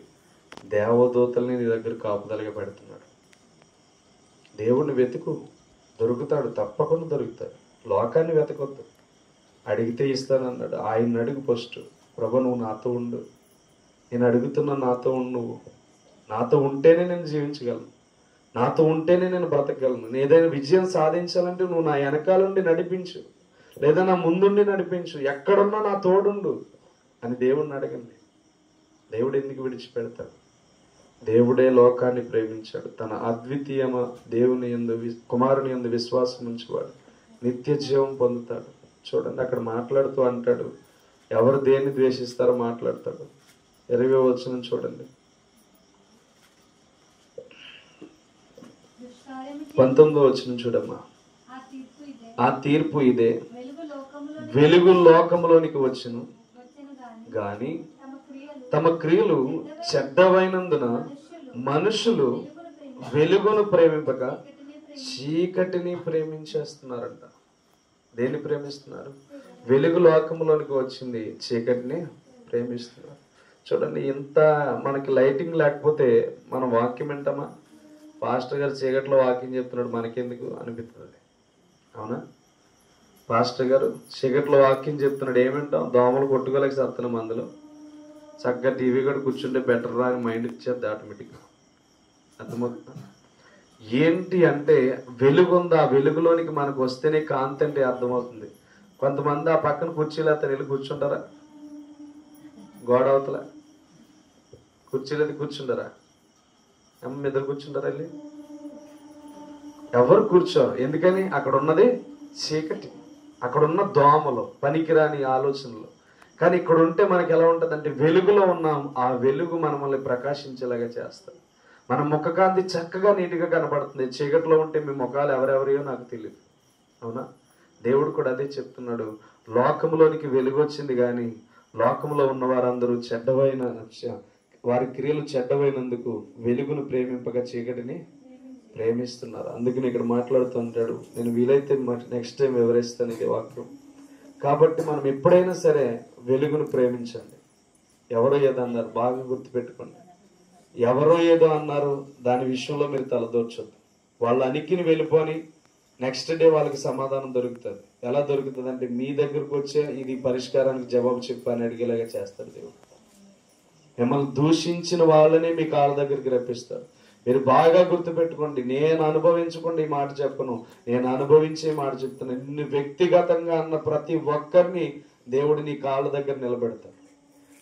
దేవదూతల్ని నీ దగ్గర కాపుదలగా పెడుతున్నాడు. దేవుణ్ణి వెతుకు, దొరుకుతాడు, తప్పకుండా దొరుకుతాడు. లోకాన్ని వెతకొద్దు. అడిగితే ఇస్తానన్నాడు. ఆయన అడుగు ఫస్ట్. ప్రభు నువ్వు నాతో ఉండు, నేను అడుగుతున్నా, నాతో ఉండు. నువ్వు నాతో ఉంటేనే నేను జీవించగలను, నాతో ఉంటేనే నేను బ్రతకగలను. నేను ఏదైనా విజయం సాధించాలంటే నువ్వు నా వెనకాలండి నడిపించు, లేదా నా ముందుండి నడిపించు, ఎక్కడున్నా నా తోడుండు అని దేవుడిని అడగండి. దేవుడు ఎందుకు విడిచిపెడతాడు? దేవుడే లోకాన్ని ప్రేమించాడు. తన అద్వితీయమ దేవుని యందు కుమారుని యందు విశ్వాసం ఉంచేవాడు నిత్య జీవం పొందుతాడు. చూడండి, అక్కడ మాట్లాడుతూ అంటాడు, ఎవరు దేన్ని ద్వేషిస్తారో మాట్లాడతాడు. 20వ వచనం చూడండి. 19వ వచనం చూడమ్మా. ఆ తీర్పు ఇదే, వెలుగు లోకములోనికి వచ్చును గాని తమ క్రియలు చెడ్డవైనందున మనుషులు వెలుగును ప్రేమింపక చీకటిని ప్రేమించేస్తున్నారంట. దేన్ని ప్రేమిస్తున్నారు? వెలుగు లోకంలోనికి వచ్చింది, చీకటిని ప్రేమిస్తున్నారు. చూడండి, ఇంత మనకి లైటింగ్ లేకపోతే మనం వాక్యం వింటామా? పాస్టర్ గారు చీకట్లో వాక్యం చెప్తున్నాడు, మనకెందుకు అనిపిస్తుంది. అవునా? పాస్టర్ గారు చీకట్లో వాక్యం చెప్తున్నాడు, ఏమింటాం? దోమలు కొట్టుకోలేక సత్తున్నాం. అందులో చక్కగా టీవీ కూడా కూర్చుంటే బెటర్ రా అని మైండ్కి వచ్చేది ఆటోమేటిక్గా. అర్థమవుతుందా? ఏంటి అంటే వెలుగు ఉంది, ఆ వెలుగులోనికి మనకు వస్తేనే కాంతి అంటే అర్థమవుతుంది. కొంతమంది ఆ పక్కన కుర్చీలు అతను వెళ్ళి కూర్చుంటారా? గోడ అవతల కుర్చీలు అది కూర్చుంటారా? అమ్మ ఇద్దరు కూర్చుంటారా? వెళ్ళి ఎవరు కూర్చోరు. ఎందుకని? అక్కడ ఉన్నది చీకటి, అక్కడున్న దోమలు, పనికిరాని ఆలోచనలు. కానీ ఇక్కడ ఉంటే మనకి ఎలా ఉంటుంది అంటే వెలుగులో ఉన్నాం, ఆ వెలుగు మనల్ని ప్రకాశించేలాగా చేస్తుంది. మన ముఖకాంతి చక్కగా నీట్గా కనబడుతుంది. చీకట్లో ఉంటే మీ ముఖాలు ఎవరెవరియో నాకు తెలియదు. అవునా? దేవుడు కూడా అదే చెప్తున్నాడు, లోకంలోనికి వెలుగు వచ్చింది కానీ లోకంలో ఉన్న వారందరూ చెడ్డవైన వారి క్రియలు చెడ్డవైనందుకు వెలుగును ప్రేమింపగా చీకటిని ప్రేమిస్తున్నారు. అందుకని ఇక్కడ మాట్లాడుతుంటాడు. నేను వీలైతే నెక్స్ట్ టైం వివరిస్తాను ఇది వాక్యం. కాబట్టి మనం ఎప్పుడైనా సరే వెలుగును ప్రేమించండి. ఎవరో ఏదో అన్నారు, బాగా గుర్తుపెట్టుకోండి. ఎవరో ఏదో అన్నారు, దాని విషయంలో మీరు తలదూర్చొద్దు. వాళ్ళు అనికిని వెళ్ళిపోని నెక్స్ట్ డే వాళ్ళకి సమాధానం దొరుకుతుంది. ఎలా దొరుకుతుంది అంటే మీ దగ్గరకు వచ్చే ఇది పరిష్కారానికి జవాబు చెప్పని అడిగేలాగా చేస్తాడు దేవుడు. మిమ్మల్ని దూషించిన వాళ్ళనే మీ కాళ్ళ దగ్గరికి రప్పిస్తాడు. మీరు బాగా గుర్తుపెట్టుకోండి. నేను అనుభవించకుండా ఈ మాట చెప్పను, నేను అనుభవించే మాట చెప్తాను. నిన్ను వ్యక్తిగతంగా అన్న ప్రతి ఒక్కరిని దేవుడు నీ కాళ్ళ దగ్గర నిలబెడతాడు.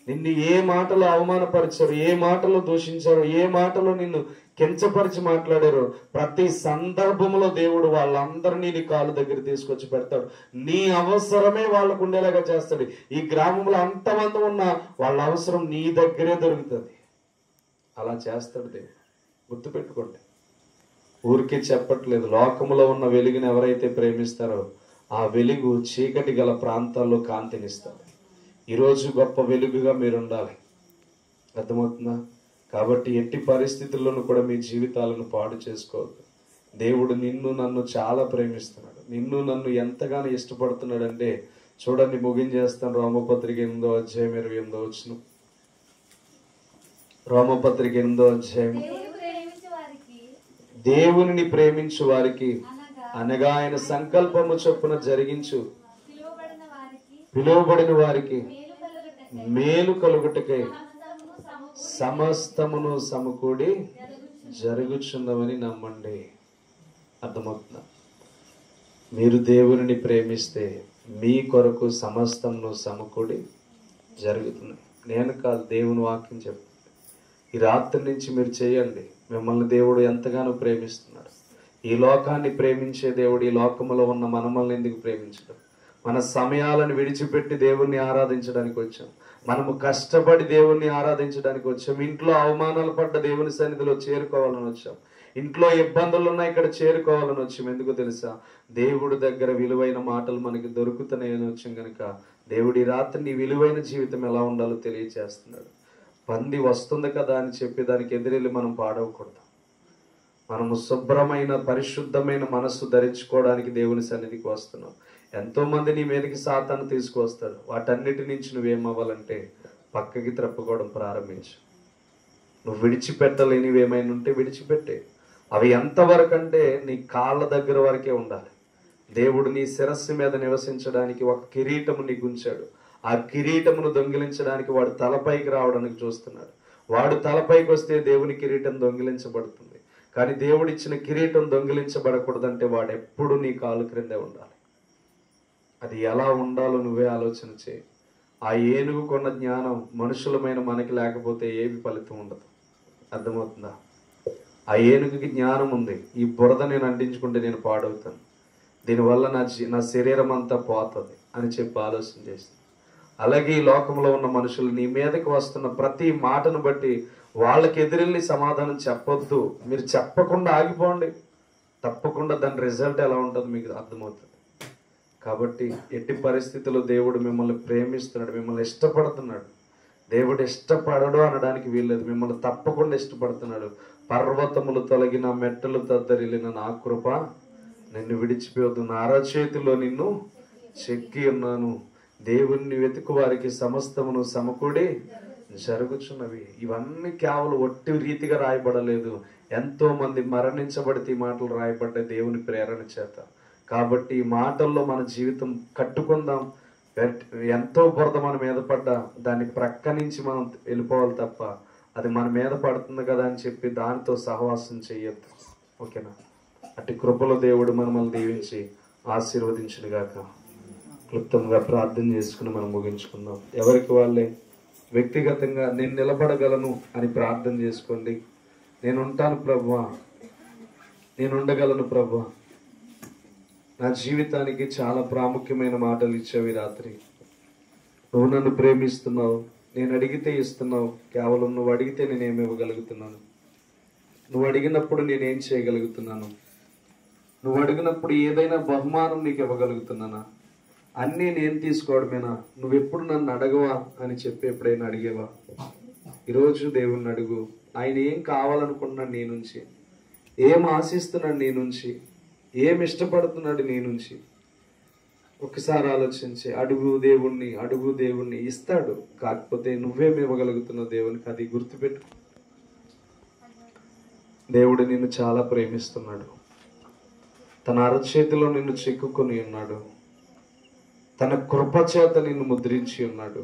నిన్ను ఏ మాటలో అవమానపరిచారు, ఏ మాటలో దూషించారో, ఏ మాటలో నిన్ను కించపరిచి మాట్లాడారో ప్రతి సందర్భంలో దేవుడు వాళ్ళందరినీ నీ కాళ్ళ దగ్గర తీసుకొచ్చి పెడతాడు. నీ అవసరమే వాళ్ళకు ఉండేలాగా చేస్తాడు. ఈ గ్రామంలో అంతమంది ఉన్నా వాళ్ళ అవసరం నీ దగ్గరే దొరుకుతుంది. అలా చేస్తాడు దేవుడు. గుర్తుపెట్టుకోండి. ఊరికే చెప్పట్లేదు. లోకంలో ఉన్న వెలుగుని ఎవరైతే ప్రేమిస్తారో ఆ వెలుగు చీకటి గల ప్రాంతాల్లో కాంతినిస్తుంది. ఈరోజు గొప్ప వెలుగుగా మీరు ఉండాలి. అర్థమవుతుందా? కాబట్టి ఎట్టి పరిస్థితుల్లోనూ కూడా మీ జీవితాలను పాడు చేసుకోవద్దు. దేవుడు నిన్ను నన్ను చాలా ప్రేమిస్తున్నాడు. నిన్ను నన్ను ఎంతగానో ఇష్టపడుతున్నాడంటే చూడండి, ముగించేస్తాను. రోమపత్రిక 8వ అధ్యాయం 28వ వచనం. రోమపత్రిక 8వ అధ్యాయం. దేవునిని ప్రేమించు వారికి అనగా ఆయన సంకల్పము చొప్పున జరిగించు పిలువబడిన వారికి మేలు కలుగుటకై సమస్తమును సమకూడి జరుగుచున్నవని నమ్మండి. అర్థమవుతుందా? మీరు దేవునిని ప్రేమిస్తే మీ కొరకు సమస్తమును సమకూడి జరుగుతుంది. నేను కాదు, దేవుని వాక్యం చెప్తుంది. ఈ రాత్రి నుంచి మీరు చేయండి. మిమ్మల్ని దేవుడు ఎంతగానో ప్రేమిస్తున్నాడు. ఈ లోకాన్ని ప్రేమించే దేవుడు ఈ లోకంలో ఉన్న మనల్ని ఎందుకు ప్రేమించడం? మన సమయాలను విడిచిపెట్టి దేవుణ్ణి ఆరాధించడానికి వచ్చాం. మనము కష్టపడి దేవుణ్ణి ఆరాధించడానికి వచ్చాం. ఇంట్లో అవమానాలు పడ్డ దేవుని సన్నిధిలో చేరుకోవాలని వచ్చాం. ఇంట్లో ఇబ్బందులు ఉన్నాయి, ఇక్కడ చేరుకోవాలని వచ్చాం. ఎందుకు తెలుసా? దేవుడి దగ్గర విలువైన మాటలు మనకి దొరుకుతున్నాయని వచ్చాం కనుక దేవుడి రాత్రి నీ విలువైన జీవితం ఎలా ఉండాలో తెలియజేస్తున్నాడు. పంది వస్తుంది కదా అని చెప్పి దానికి ఎదురెళ్ళి మనం పాడవకూడదు. మనము శుభ్రమైన పరిశుద్ధమైన మనస్సు ధరించుకోవడానికి దేవుని సన్నిధికి వస్తున్నాం. ఎంతో మంది నీ మీదకి సాతాను తీసుకువస్తాడు. వాటన్నిటి నుంచి నువ్వేమవ్వాలంటే పక్కకి త్రప్పుకోవడం ప్రారంభించు. నువ్వు విడిచిపెట్టలేనివి ఏమైనా ఉంటే విడిచిపెట్టే. అవి ఎంతవరకు అంటే నీ కాళ్ళ దగ్గర వరకే ఉండాలి. దేవుడు నీ శిరస్సు మీద నివసించడానికి ఒక కిరీటము నీకు ఉంచాడు. ఆ కిరీటమును దొంగిలించడానికి వాడు తలపైకి రావడానికి చూస్తున్నాడు. వాడు తలపైకి వస్తే దేవుని కిరీటం దొంగిలించబడుతుంది. కానీ దేవుడిచ్చిన కిరీటం దొంగిలించబడకూడదంటే వాడు ఎప్పుడు నీ కాలు క్రిందే ఉండాలి. అది ఎలా ఉండాలో నువ్వే ఆలోచన చేయి. ఆ ఏనుగు కొన్న జ్ఞానం మనుషులమైన మనకి లేకపోతే ఏమి ఫలితం ఉండదు. అర్థమవుతుందా? ఆ ఏనుగుకి జ్ఞానం ఉంది. ఈ బురద నేను అంటించుకుంటే నేను పాడవుతాను, దీనివల్ల నా శరీరం అంతా పోతుంది అని చెప్పి ఆలోచన చేసింది. అలాగే ఈ లోకంలో ఉన్న మనుషులు నీ మీదకి వస్తున్న ప్రతి మాటను బట్టి వాళ్ళకి ఎదురెళ్ళి సమాధానం చెప్పొద్దు. మీరు చెప్పకుండా ఆగిపోండి. తప్పకుండా దాని రిజల్ట్ ఎలా ఉంటుందో మీకు అర్థమవుతుంది. కాబట్టి ఎట్టి పరిస్థితుల్లో దేవుడు మిమ్మల్ని ప్రేమిస్తున్నాడు, మిమ్మల్ని ఇష్టపడుతున్నాడు. దేవుడు ఇష్టపడడు అనడానికి వీల్లేదు. మిమ్మల్ని తప్పకుండా ఇష్టపడుతున్నాడు. పర్వతములు తొలగిన మెట్టలు తద్దరిల్లిన నా కృప నిన్ను విడిచిపోవద్దు. నా అరచేతిలో నిన్ను చెక్కి ఉన్నాను. దేవుణ్ణి వెతుకు వారికి సమస్తమును సమకూడి జరుగుచున్నవి. ఇవన్నీ కేవలం ఒట్టి రీతిగా రాయబడలేదు. ఎంతో మంది మరణించబడితే ఈ మాటలు రాయబడ్డాయి దేవుని ప్రేరణ చేత. కాబట్టి ఈ మాటల్లో మన జీవితం కట్టుకుందాం. ఎంతో బురద మన మీద పడ్డా దాన్ని ప్రక్క నుంచి మనం వెళ్ళిపోవాలి తప్ప అది మన మీద పడుతుంది కదా అని చెప్పి దానితో సహవాసం చెయ్యొద్దు. ఓకేనా? అట్టి కృపలో దేవుడు మనల్ని దీవించి ఆశీర్వదించునుగాక. క్లుప్తంగా ప్రార్థన చేసుకుని మనం ముగించుకుందాం. ఎవరికి వాళ్ళే వ్యక్తిగతంగా నేను నిలబడగలను అని ప్రార్థన చేసుకోండి. నేను ఉంటాను ప్రభువా, నేను ఉండగలను ప్రభువా. నా జీవితానికి చాలా ప్రాముఖ్యమైన మాటలు ఇచ్చావు ఈ రాత్రి. నువ్వు నన్ను ప్రేమిస్తున్నావు, నేను అడిగితే ఇస్తున్నావు. కేవలం నువ్వు అడిగితే నేనేమి ఇవ్వగలుగుతున్నాను? నువ్వు అడిగినప్పుడు నేనేం చేయగలుగుతున్నాను? నువ్వు అడిగినప్పుడు ఏదైనా బహుమానం నీకు ఇవ్వగలుగుతున్నానా? అన్నీ నేను తీసుకోవడమేనా? నువ్వెప్పుడు నన్ను అడగవా అని చెప్పి ఎప్పుడైనా అడిగేవా? ఈరోజు దేవుణ్ణి అడుగు. ఆయన ఏం కావాలనుకుంటున్నాడు నీ నుంచి, ఏం ఆశిస్తున్నాడు నీ నుంచి, ఏం ఇష్టపడుతున్నాడు నీ నుంచి. ఒకసారి ఆలోచించి అడుగు దేవుణ్ణి, అడుగు దేవుణ్ణి. ఇస్తాడు. కాకపోతే నువ్వేమి ఇవ్వగలుగుతున్నావు దేవునికి, అది గుర్తుపెట్టు. దేవుడు నిన్ను చాలా ప్రేమిస్తున్నాడు. తన అరచేతిలో నిన్ను చిక్కుకొని ఉన్నాడు. తన కృపచేత నిన్ను ముద్రించి ఉన్నాడు.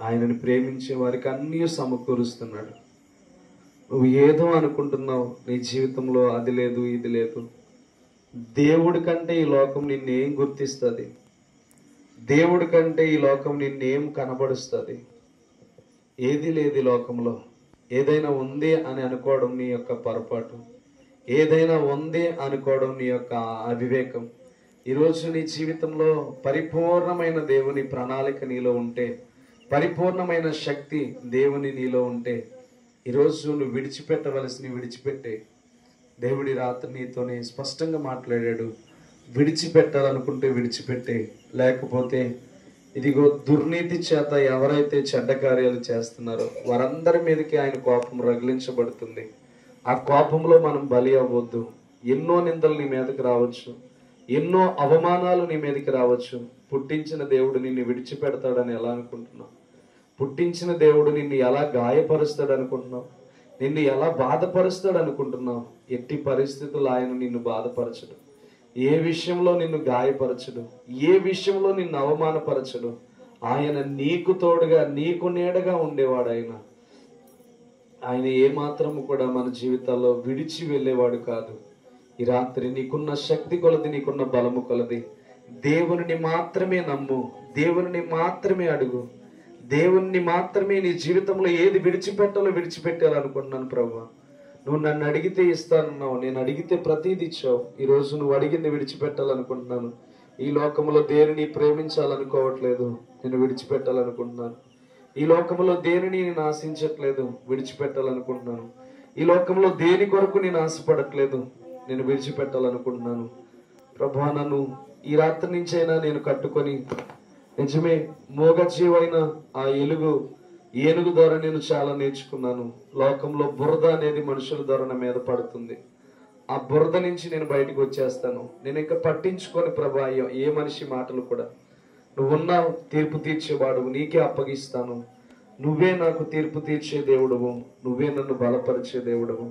ఆయనని ప్రేమించే వారికి అన్నీ సమకూరుస్తున్నాడు. నువ్వు ఏదో అనుకుంటున్నావు నీ జీవితంలో, అది లేదు ఇది లేదు. దేవుడి కంటే ఈ లోకం నిన్నేం గుర్తిస్తుంది? దేవుడి కంటే ఈ లోకం నిన్నేం కనబడుస్తుంది? ఏది లేదు ఈ లోకంలో. ఏదైనా ఉంది అని అనుకోవడం నీ యొక్క పొరపాటు. ఏదైనా ఉంది అనుకోవడం నీ యొక్క అవివేకం. ఈరోజు నీ జీవితంలో పరిపూర్ణమైన దేవుని ప్రణాళిక నీలో ఉంటే, పరిపూర్ణమైన శక్తి దేవుని నీలో ఉంటే, ఈరోజు నువ్వు విడిచిపెట్టే. దేవుడి రాత్రి నీతోనే స్పష్టంగా మాట్లాడాడు. విడిచిపెట్టాలనుకుంటే విడిచిపెట్టే, లేకపోతే ఇదిగో దుర్నీతి చేత ఎవరైతే చెడ్డ కార్యాలు చేస్తున్నారో వారందరి మీదకి ఆయన కోపం రగిలించబడుతుంది. ఆ కోపంలో మనం బలి అవ్వద్దు. ఎన్నో నిందలు నీ మీదకి రావచ్చు, ఎన్నో అవమానాలు నీ మీదకి రావచ్చు. పుట్టించిన దేవుడు నిన్ను విడిచిపెడతాడని ఎలా అనుకుంటున్నావు? పుట్టించిన దేవుడు నిన్ను ఎలా గాయపరుస్తాడు అనుకుంటున్నావు? నిన్ను ఎలా బాధపరుస్తాడు అనుకుంటున్నావు? ఎట్టి పరిస్థితుల్లో ఆయన నిన్ను బాధపరచడు. ఏ విషయంలో నిన్ను గాయపరచడు, ఏ విషయంలో నిన్ను అవమానపరచడు. ఆయన నీకు తోడుగా, నీకు నీడగా ఉండేవాడు. ఆయన ఏమాత్రము కూడా మన జీవితాల్లో విడిచి వెళ్ళేవాడు కాదు. ఈ రాత్రి నీకున్న శక్తి కొలది, నీకున్న బలము కొలది దేవుని మాత్రమే నమ్ము, దేవుని మాత్రమే అడుగు, దేవుణ్ణి మాత్రమే. నీ జీవితంలో ఏది విడిచిపెట్టాలో విడిచిపెట్టాలనుకుంటున్నాను ప్రభువా. నువ్వు నన్ను అడిగితే ఇస్తానన్నావు, నేను అడిగితే ప్రతిదీ ఇచ్చావు. ఈరోజు నువ్వు అడిగింది విడిచిపెట్టాలనుకుంటున్నాను. ఈ లోకంలో దేనిని ప్రేమించాలనుకోవట్లేదు, నేను విడిచిపెట్టాలనుకుంటున్నాను. ఈ లోకంలో దేనిని నేను ఆశించట్లేదు, విడిచిపెట్టాలనుకుంటున్నాను. ఈ లోకంలో దేని కొరకు నేను ఆశపడట్లేదు, నేను విడిచిపెట్టాలనుకుంటున్నాను. ప్రభువా, నన్ను ఈ రాత్రి నుంచైనా నేను కట్టుకొని, నిజమే మూగజీవైన ఆ ఏనుగు ద్వారా నేను చాలా నేర్చుకున్నాను. లోకంలో బురద అనేది మనుషుల ద్వారా నా మీద పడుతుంది. ఆ బురద నుంచి నేను బయటకు వచ్చేస్తాను. నేను ఇంకా పట్టించుకొని ప్రభా ఏ మనిషి మాటలు కూడా. నువ్వున్నావు తీర్పు తీర్చేవాడువు, నీకే అప్పగిస్తాను. నువ్వే నాకు తీర్పు తీర్చే దేవుడవు, నువ్వే నన్ను బలపరిచే దేవుడవు,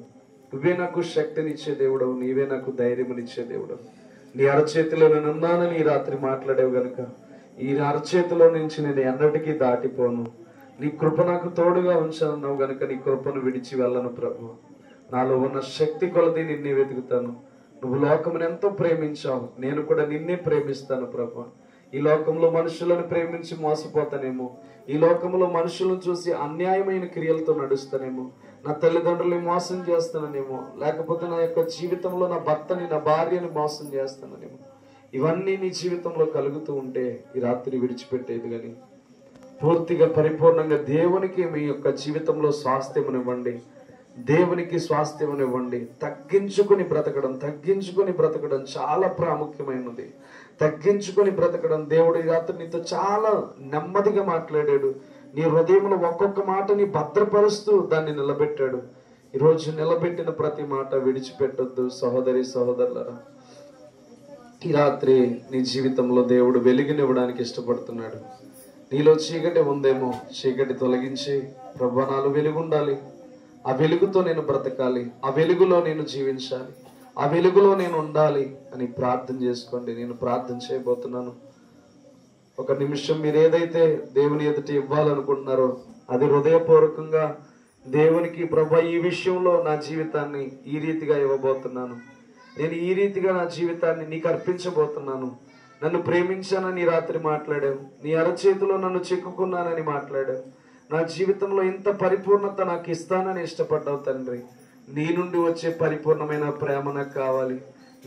నువ్వే నాకు శక్తినిచ్చే దేవుడవు, నీవే నాకు ధైర్యమునిచ్చే దేవుడవు. నీ అరచేతిలో నేను ఉన్నానని ఈ రాత్రి మాట్లాడేవు గనుక ఈ అరచేతిలో నుంచి నేను ఎన్నటికీ దాటిపోను. నీ కృప నాకు తోడుగా ఉంచావు గనుక నీ కృపను విడిచి వెళ్ళను ప్రభు. నాలో ఉన్న శక్తి కొలది నిన్నే వెతుకుతాను. నువ్వు లోకమును ఎంతో ప్రేమించావు, నేను కూడా నిన్నే ప్రేమిస్తాను ప్రభు. ఈ లోకంలో మనుషులను ప్రేమించి మోసపోతానేమో, ఈ లోకంలో మనుషులను చూసి అన్యాయమైన క్రియలతో నడుస్తానేమో, నా తల్లిదండ్రుల్ని మోసం చేస్తాననేమో, లేకపోతే నా యొక్క జీవితంలో నా భర్తని, నా భార్యని మోసం చేస్తాననేమో. ఇవన్నీ నీ జీవితంలో కలుగుతూ ఉంటే ఈ రాత్రి విడిచిపెట్టేది కానీ పూర్తిగా పరిపూర్ణంగా దేవునికి మీ యొక్క జీవితంలో స్వాస్థ్యమునివ్వండి, దేవునికి స్వాస్థ్యమునివ్వండి. తగ్గించుకొని బ్రతకడం చాలా ప్రాముఖ్యమైనది. తగ్గించుకొని బ్రతకడం. దేవుడు ఈ రాత్రి నీతో చాలా నెమ్మదిగా మాట్లాడాడు. నీ హృదయంలో ఒక్కొక్క మాటని భద్రపరుస్తూ దాన్ని నిలబెట్టాడు. ఈరోజు నిలబెట్టిన ప్రతి మాట విడిచిపెట్టొద్దు సహోదరి సహోదరులారా. ఈ రాత్రి నీ జీవితంలో దేవుడు వెలుగునివ్వడానికి ఇష్టపడుతున్నాడు. నీలో చీకటి ఉందేమో, చీకటి తొలగించి ప్రభువా నాలో వెలుగు ఉండాలి, ఆ వెలుగుతో నేను బ్రతకాలి, ఆ వెలుగులో నేను జీవించాలి, ఆ వెలుగులో నేను ఉండాలి అని ప్రార్థన చేసుకోండి. నేను ప్రార్థన చేయబోతున్నాను. ఒక నిమిషం మీరు ఏదైతే దేవుని ఎదుట ఇవ్వాలనుకుంటున్నారో అది హృదయపూర్వకంగా దేవునికి, ప్రభువా ఈ విషయంలో నా జీవితాన్ని ఈ రీతిగా ఇవ్వబోతున్నాను, నేను ఈ రీతిగా నా జీవితాన్ని నీకు అర్పించబోతున్నాను. నన్ను ప్రేమించానని రాత్రి మాట్లాడావు, నీ అరచేతిలో నన్ను చిక్కుకున్నానని మాట్లాడావు, నా జీవితంలో ఇంత పరిపూర్ణత నాకు ఇస్తానని ఇష్టపడ్డావు తండ్రి. నీ నుండి వచ్చే పరిపూర్ణమైన ప్రేమ నాకు కావాలి,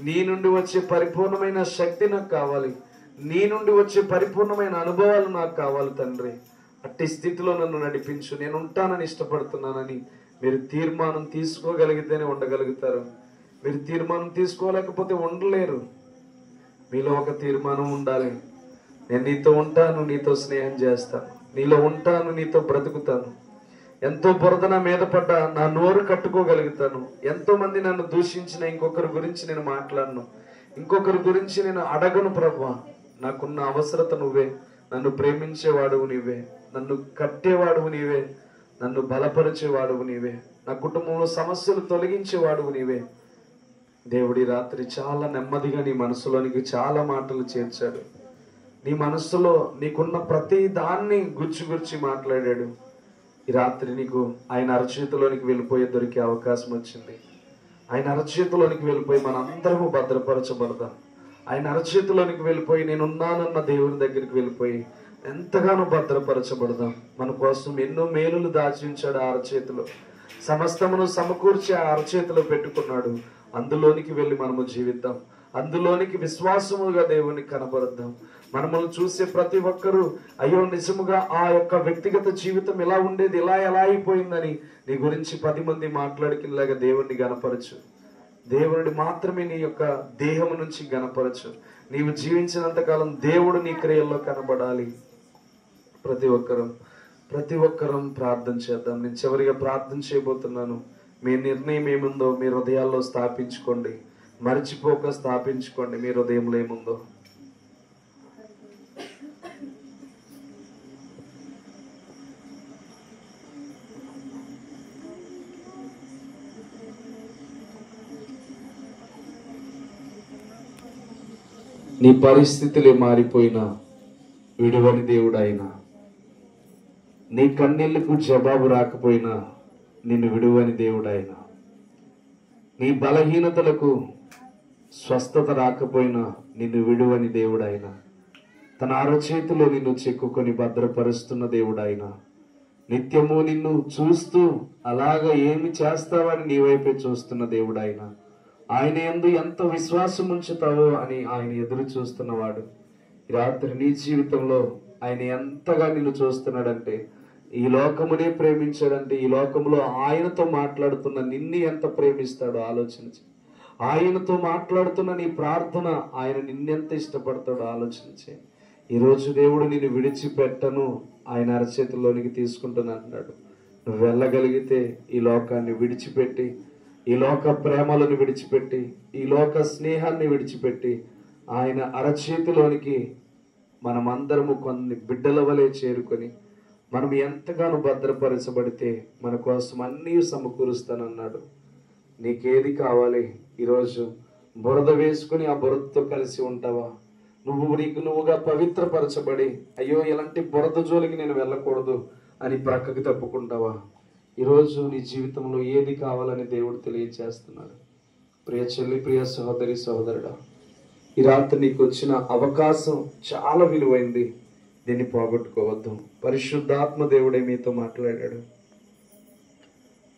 నీ నుండి వచ్చే పరిపూర్ణమైన శక్తి నాకు కావాలి, నీ నుండి వచ్చే పరిపూర్ణమైన అనుభవాలు నాకు కావాలి తండ్రి. అట్టి స్థితిలో నన్ను నడిపించు, నేను ఉంటానని ఇష్టపడుతున్నానని మీరు తీర్మానం తీసుకోగలిగితేనే ఉండగలుగుతారు. మీరు తీర్మానం తీసుకోలేకపోతే ఉండలేరు. మీలో ఒక తీర్మానం ఉండాలి. నేను నీతో ఉంటాను, నీతో స్నేహం చేస్తాను, నీలో ఉంటాను, నీతో బ్రతుకుతాను. ఎంతో బురద నా మీద పడ్డా నా నోరు కట్టుకోగలుగుతాను. ఎంతో మంది నన్ను దూషించిన ఇంకొకరి గురించి నేను మాట్లాడను, ఇంకొకరి గురించి నేను అడగను ప్రభువా. నాకున్న అవసరత నువ్వే, నన్ను ప్రేమించేవాడువు నీవే, నన్ను కట్టేవాడువు నీవే, నన్ను బలపరిచేవాడువు నీవే, నా కుటుంబంలో సమస్యలు తొలగించేవాడువు నీవే. దేవుడి రాత్రి చాలా నెమ్మదిగా నీ మనసులోనికి చాలా మాటలు చేర్చాడు. నీ మనస్సులో నీకున్న ప్రతి దాన్ని గుచ్చి మాట్లాడాడు. ఈ రాత్రి నీకు ఆయన అరచేతిలోనికి వెళ్ళిపోయి దొరికే అవకాశం వచ్చింది. ఆయన అరచేతిలోనికి వెళ్ళిపోయి మనందరము భద్రపరచబడదాం. ఆయన అరచేతిలోనికి వెళ్ళిపోయి నేనున్నానన్న దేవుని దగ్గరికి వెళ్ళిపోయి ఎంతగానో భద్రపరచబడదాం. మన కోసం ఎన్నో మేలులు దాచించాడు ఆ అరచేతిలో, సమస్తమును సమకూర్చి ఆ అరచేతిలో పెట్టుకున్నాడు. అందులోనికి వెళ్ళి మనము జీవిద్దాం, అందులోనికి విశ్వాసముగా దేవుని కనబరుద్దాం. మనమును చూసే ప్రతి ఒక్కరూ అయ్యో నిజముగా ఆ యొక్క వ్యక్తిగత జీవితం ఎలా ఉండేది, ఎలా అయిపోయిందని నీ గురించి 10 మంది మాట్లాడుకునేలాగా దేవుణ్ణి గనపరచు. దేవుడిని మాత్రమే నీ యొక్క దేహము నుంచి గనపరచు. నీవు జీవించినంత కాలం దేవుడు నీ క్రియల్లో కనబడాలి. ప్రతి ఒక్కరం ప్రార్థన చేద్దాం. నేను చివరిగా ప్రార్థన చేయబోతున్నాను. మీ నిర్ణయం ఏముందో మీ హృదయాల్లో స్థాపించుకోండి. మర్చిపోక స్థాపించుకోండి మీ హృదయంలో ఏముందో. నీ పరిస్థితులే మారిపోయినా విడువని దేవుడు ఆయన. నీ కన్నీళ్లకు జవాబు రాకపోయినా నిన్ను విడువని దేవుడు ఆయన. నీ బలహీనతలకు స్వస్థత రాకపోయినా నిన్ను విడువని దేవుడు ఆయన. తన అరచేతిలో నిన్ను చెక్కుకొని భద్రపరుస్తున్న దేవుడు ఆయన. నిత్యము నిన్ను చూస్తూ అలాగా ఏమి చేస్తావని నీ వైపే చూస్తున్న దేవుడు ఆయన. ఆయన యందు ఎంత విశ్వాసం ఉంచుతావో అని ఆయన ఎదురు చూస్తున్నవాడు. ఈ రాత్రి నీ జీవితంలో ఆయన ఎంతగా నిన్ను చూస్తున్నాడంటే, ఈ లోకమునే ప్రేమించాడంటే, ఈ లోకంలో ఆయనతో మాట్లాడుతున్న నిన్ను ఎంత ప్రేమిస్తాడో ఆలోచించి, ఆయనతో మాట్లాడుతున్న నీ ప్రార్థన ఆయన నిన్నెంత ఇష్టపడతాడో ఆలోచించి. ఈరోజు దేవుడు నిన్ను విడిచిపెట్టను, ఆయన అరచేతుల్లోనికి తీసుకుంటానంటున్నాడు. నువ్వు వెళ్ళగలిగితే ఈ లోకాన్ని విడిచిపెట్టి, ఈ లోక ప్రేమలను విడిచిపెట్టి, ఈ లోక స్నేహాన్ని విడిచిపెట్టి ఆయన అరచేతిలోనికి మనమందరము కొన్ని బిడ్డల వలె చేరుకొని మనం ఎంతగానో భద్రపరచబడితే మన కోసం అన్నీ సమకూరుస్తానన్నాడు. నీకేది కావాలి? ఈరోజు బురద వేసుకుని ఆ బురదతో కలిసి ఉంటావా? నీకు నువ్వుగా పవిత్రపరచబడి అయ్యో ఇలాంటి బురద జోలికి నేను వెళ్ళకూడదు అని ప్రక్కకి తప్పుకుంటావా? ఈరోజు నీ జీవితంలో ఏది కావాలని దేవుడు తెలియజేస్తున్నాడు. ప్రియ చెల్లి, ప్రియ సహోదరి, సహోదరుడా, ఈ రాత్రి నీకు వచ్చిన అవకాశం చాలా విలువైంది. దీన్ని పోగొట్టుకోవద్దు. పరిశుద్ధాత్మ దేవుడే మీతో మాట్లాడాడు.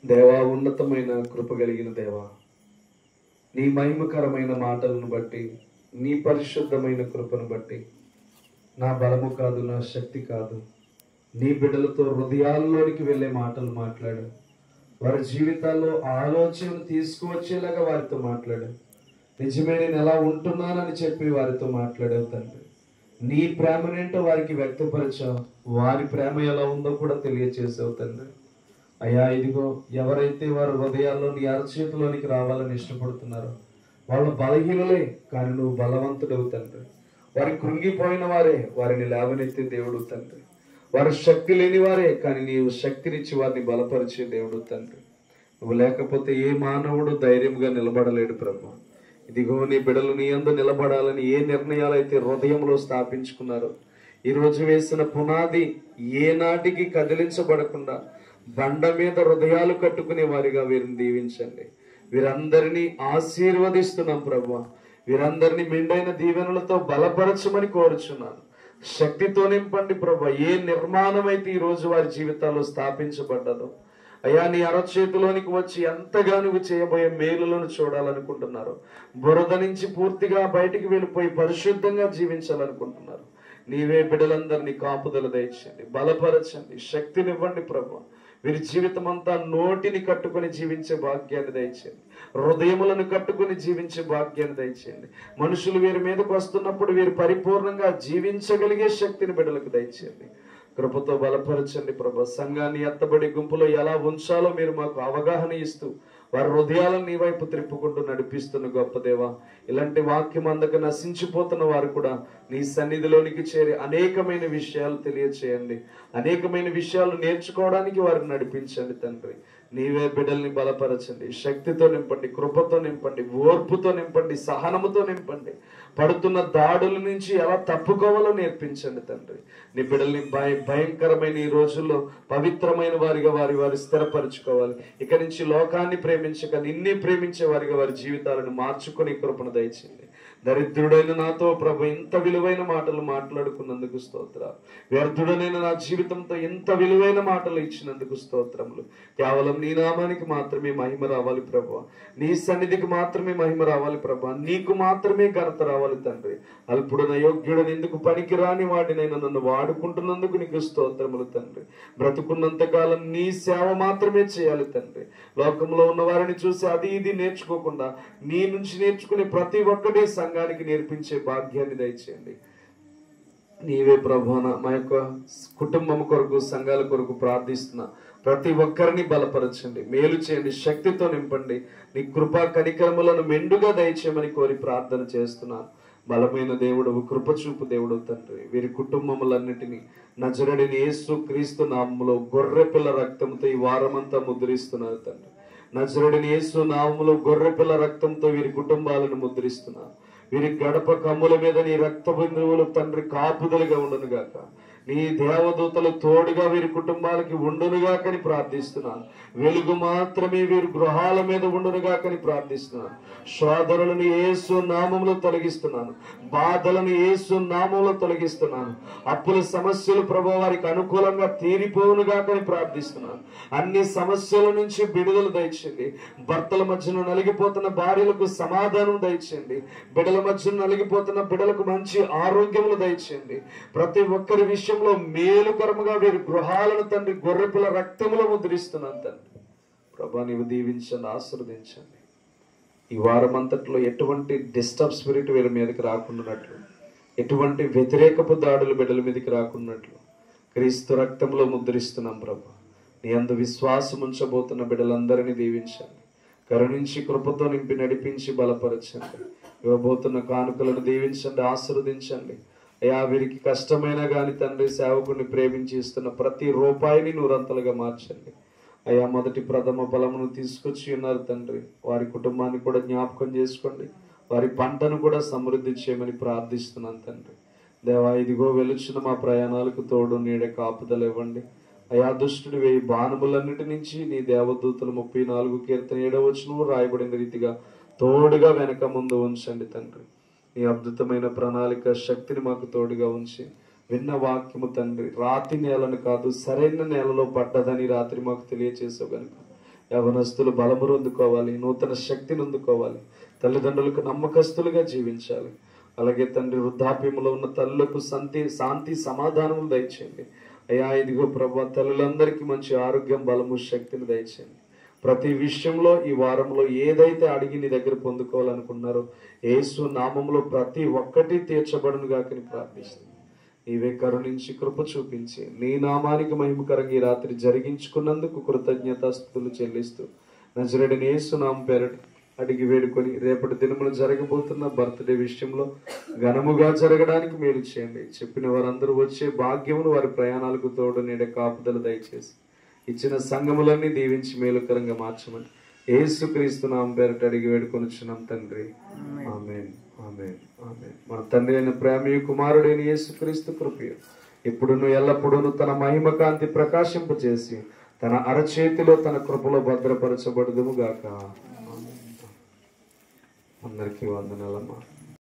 దేవా, ఉన్నతమైన కృప కలిగిన దేవా, నీ మహిమకరమైన మాటలను బట్టి, నీ పరిశుద్ధమైన కృపను బట్టి, నా బలము కాదు, నా శక్తి కాదు, నీ బిడ్డలతో హృదయాల్లోనికి వెళ్ళే మాటలు మాట్లాడు. వారి జీవితాల్లో ఆలోచనలు తీసుకువచ్చేలాగా వారితో మాట్లాడు. నిజమే, నేను ఎలా ఉంటున్నానని చెప్పి వారితో మాట్లాడావు తండ్రి. నీ ప్రేమనేంటో వారికి వ్యక్తపరిచావు. వారి ప్రేమ ఎలా ఉందో కూడా తెలియచేసావు తండ్రి. అయ్యా, ఇదిగో ఎవరైతే వారి హృదయాల్లో నీ అరచేతిలోనికి రావాలని ఇష్టపడుతున్నారో వాళ్ళు బలహీనులే, కానీ నువ్వు బలవంతుడవు తండ్రి. వారి కృంగిపోయిన వారే వారిని లేవనెత్తే దేవుడు తండ్రి. వారు శక్తి లేని వారే, కానీ నీవు శక్తినిచ్చి వారిని బలపరిచే దేవుడు తండ్రి. నువ్వు లేకపోతే ఏ మానవుడు ధైర్యంగా నిలబడలేడు ప్రభు. ఇదిగో నీ బిడ్డలు నీ యందు నిలబడాలని ఏ నిర్ణయాలు అయితే హృదయంలో స్థాపించుకున్నారో, ఈరోజు వేసిన పునాది ఏనాటికి కదిలించబడకుండా బండ మీద హృదయాలు కట్టుకునే వారిగా వీరిని దీవించండి. వీరందరినీ ఆశీర్వదిస్తున్నాం ప్రభు. వీరందరినీ మెండైన దీవెనలతో బలపరచమని కోరుచున్నాను. శక్తితో నింపండి ప్రభు. ఏ నిర్మాణం అయితే ఈ రోజు వారి జీవితాల్లో స్థాపించబడ్డదో అయ్యా, నీ అరచేతిలోనికి వచ్చి ఎంతగా నువ్వు చేయబోయే మేలులను చూడాలనుకుంటున్నారు. బురద నుంచి పూర్తిగా బయటికి వెళ్ళిపోయి పరిశుద్ధంగా జీవించాలనుకుంటున్నారు. నీవే బిడ్డలందరినీ కాపుదల దయచండి, బలపరచండి, శక్తినివ్వండి ప్రభు. వీరి జీవితం అంతా నోటిని కట్టుకుని జీవించే భాగ్యాన్ని దయచేయండి. హృదయములను కట్టుకుని జీవించే భాగ్యాన్ని దయచేయండి. మనుషులు వీరి మీదకు వస్తున్నప్పుడు వీరు పరిపూర్ణంగా జీవించగలిగే శక్తిని బిడ్డలకు దయచేయండి. కృపతో బలపరచండి ప్రభు. సంఘాన్ని ఎత్తబడి గుంపులో ఎలా ఉంచాలో మీరు మాకు అవగాహన ఇస్తూ వారి హృదయాలను నీ వైపు త్రిప్పుకుంటూ నడిపిస్తున్న గొప్ప దేవా, ఇలాంటి వాక్యం అందక నశించిపోతున్న వారు కూడా నీ సన్నిధిలోనికి చేరి అనేకమైన విషయాలు తెలియచేయండి. అనేకమైన విషయాలు నేర్చుకోవడానికి వారిని నడిపించండి తండ్రి. నీవే బిడ్డల్ని బలపరచండి, శక్తితో నింపండి, కృపతో నింపండి, ఓర్పుతో నింపండి, సహనముతో నింపండి. పడుతున్న దాడుల నుంచి ఎలా తప్పుకోవాలో నేర్పించండి తండ్రి. నీ బిడ్డల్ని భయంకరమైన ఈ రోజుల్లో పవిత్రమైన వారిగా వారి స్థిరపరచుకోవాలి. ఇక నుంచి లోకాన్ని ప్రేమించక నిన్నే ప్రేమించే వారిగా వారి జీవితాలను మార్చుకొని కృపను దయచేయండి. దరిద్రుడైన నాతో ప్రభు ఇంత విలువైన మాటలు మాట్లాడుకున్నందుకు స్తోత్రాలు. వ్యర్థుడనైన నా జీవితంతో ఇంత విలువైన మాటలు ఇచ్చినందుకు స్తోత్రములు. కేవలం నీ నామానికి మాత్రమే మహిమ రావాలి ప్రభు. నీ సన్నిధికి మాత్రమే మహిమ రావాలి ప్రభు. నీకు మాత్రమే ఘనత రావాలి తండ్రి. అల్పుడన యోగ్యుడని ఎందుకు పనికి రాని వాడినైనా నన్ను వాడుకుంటున్నందుకు నీకు స్తోత్రములు తండ్రి. బ్రతుకున్నంత కాలం నీ సేవ మాత్రమే చేయాలి తండ్రి. లోకంలో ఉన్న వారిని చూసి అది ఇది నేర్చుకోకుండా నీ నుంచి నేర్చుకునే ప్రతి ఒక్కటే సంఘానికి నేర్పించే భాగ్యాన్ని దయచేయండి. నీవే ప్రభువా మా యొక్క కుటుంబం కొరకు, సంఘాల కొరకు ప్రార్థిస్తున్నా. ప్రతి ఒక్కరిని బలపరచండి, మేలు చేయండి, శక్తితో నింపండి. నీ కృపా కనికరములను మెండుగా దయచేయమని కోరి ప్రార్థన చేస్తున్నాను. బలమైన దేవుడు, కృపచూపు దేవుడు తండ్రి, వీరి కుటుంబములన్నిటినీ నజరేయుడైన యేసు క్రీస్తు నామములో గొర్రెపిల్ల రక్తంతో ఈ వారమంతా ముద్రిస్తున్నారు తండ్రి. నజరేయుడైన యేసు నామములో గొర్రెపిల్ల రక్తంతో వీరి కుటుంబాలను ముద్రిస్తున్నారు. వీరి గడప కమ్ముల మీద నీ రక్త బిందువులు తండ్రి కాపుదలుగా ఉండును గాక. నీ దేవదూతలు తోడుగా వీరి కుటుంబాలకి ఉండునుగాకని ప్రార్థిస్తున్నాను. వెలుగు మాత్రమే వీరి గృహాల మీద ఉండునుగాకని ప్రార్థిస్తున్నాను. శోధనలను యేసు నామములో తొలగిస్తున్నాను. బాధలను యేసు నామములో తొలగిస్తున్నాను. అప్పుల సమస్యలు ప్రభువా వారికి అనుకూలంగా తీరిపోవునుగాకని ప్రార్థిస్తున్నాను. అన్ని సమస్యల నుంచి విడుదల దయచేయండి. భర్తల మధ్యన నలిగిపోతున్న భార్యలకు సమాధానం దయచేయండి. బిడ్డల మధ్యన నలిగిపోతున్న బిడ్డలకు మంచి ఆరోగ్యములు దయచేయండి. ప్రతి ఒక్కరి విషయంలో మేలుకరముగా వీరి గృహాలను తండ్రి గొర్రెపిల్ల రక్తములో ముద్రిస్తున్నాను తండ్రి. ప్రభా నీవు దీవించండి, ఆశీర్వదించండి. ఈ వారం అంతట్లో ఎటువంటి డిస్టర్బ్ స్పిరిట్ వీళ్ళ మీదకి రాకుండానట్లు, ఎటువంటి వ్యతిరేకపు దాడులు బిడ్డల మీదకి రాకున్నట్లు క్రీస్తు రక్తంలో ముద్రిస్తున్నాం ప్రభా. నీ అందు విశ్వాసం ఉంచబోతున్న బిడ్డలందరినీ దీవించండి. కరుణించి కృపతో నింపి నడిపించి బలపరచండి. ఇవ్వబోతున్న కానుకలను దీవించండి, ఆశీర్వదించండి. అయ్యా వీరికి కష్టమైనా కానీ తండ్రి సేవకుని ప్రేమించి ఇస్తున్న ప్రతి రూపాయిని నూరంతలుగా మార్చండి. అయ్యా మొదటి ప్రథమ ఫలమును తీసుకొచ్చి ఉన్నారు తండ్రి, వారి కుటుంబాన్ని కూడా జ్ఞాపకం చేసుకోండి. వారి పంటను కూడా సమృద్ధి చేయమని ప్రార్థిస్తున్నాను తండ్రి. దేవా ఇదిగో వెలుచున్న మా ప్రయాణాలకు తోడు నీడ కాపుదల ఇవ్వండి. అయా దుష్టుడు వేయి బాణములన్నిటి నుంచి నీ దేవదూతలు 34 కీర్తన 7వ వచనం రాయబడిన రీతిగా తోడుగా వెనక ముందు ఉంచండి తండ్రి. నీ అద్భుతమైన ప్రణాళిక శక్తిని మాకు తోడుగా ఉంచి విన్న వాక్యము తండ్రి రాతి నేలను కాదు సరైన నేలలో పడ్డదని రాత్రి మాకు తెలియచేసావు కనుక యవనస్తులు బలము పొందుకోవాలి, నూతన శక్తిని అందుకోవాలి, తల్లిదండ్రులకు నమ్మకస్తులుగా జీవించాలి. అలాగే తండ్రి వృద్ధాప్యంలో ఉన్న తల్లులకు శాంతి సమాధానము దయచేయండి. అయ్యా ఇదిగో ప్రభా తల్లులందరికీ మంచి ఆరోగ్యం, బలము, శక్తిని దయచేయండి. ప్రతి విషయంలో ఈ వారంలో ఏదైతే అడిగి నీ దగ్గర పొందుకోవాలనుకున్నారో యేసు నామములో ప్రతి ఒక్కటి తీర్చబడును గాకని ప్రార్థిస్తుంది. నీవే కరుణించి కృప చూపించి నీ నామానికి మహిమకరంగా ఈ రాత్రి జరిగించుకున్నందుకు కృతజ్ఞతాస్తుతులు చెల్లిస్తూ నజరేయుడైన యేసు నామం పేరట అడిగి వేడుకొని రేపటి దినమున జరగబోతున్న బర్త్డే విషయంలో ఘనముగా జరగడానికి మేలు చేయండి. చెప్పిన వారందరూ వచ్చే భాగ్యమును వారి ప్రయాణాలకు తోడు నీడ కాపుదల దయచేసి ఇచ్చిన సంఘములన్నీ దీవించి మేలుకరంగా మార్చమని యేసుక్రీస్తు నామం పేరట అడిగి వేడుకొనుచున్నాం తండ్రి. ఆమేన్, ఆమేన్, ఆమేన్. మన తండ్రి అయిన ప్రేమయు కుమారుడైన యేసుక్రీస్తు కృపయు ఇప్పుడును ఎల్లప్పుడూను తన మహిమ కాంతి ప్రకాశింపచేసి తన అరచేతిలో తన కృపలో భద్రపరచబడుదుము గాక. అందరికీ వందనాలమ్మా.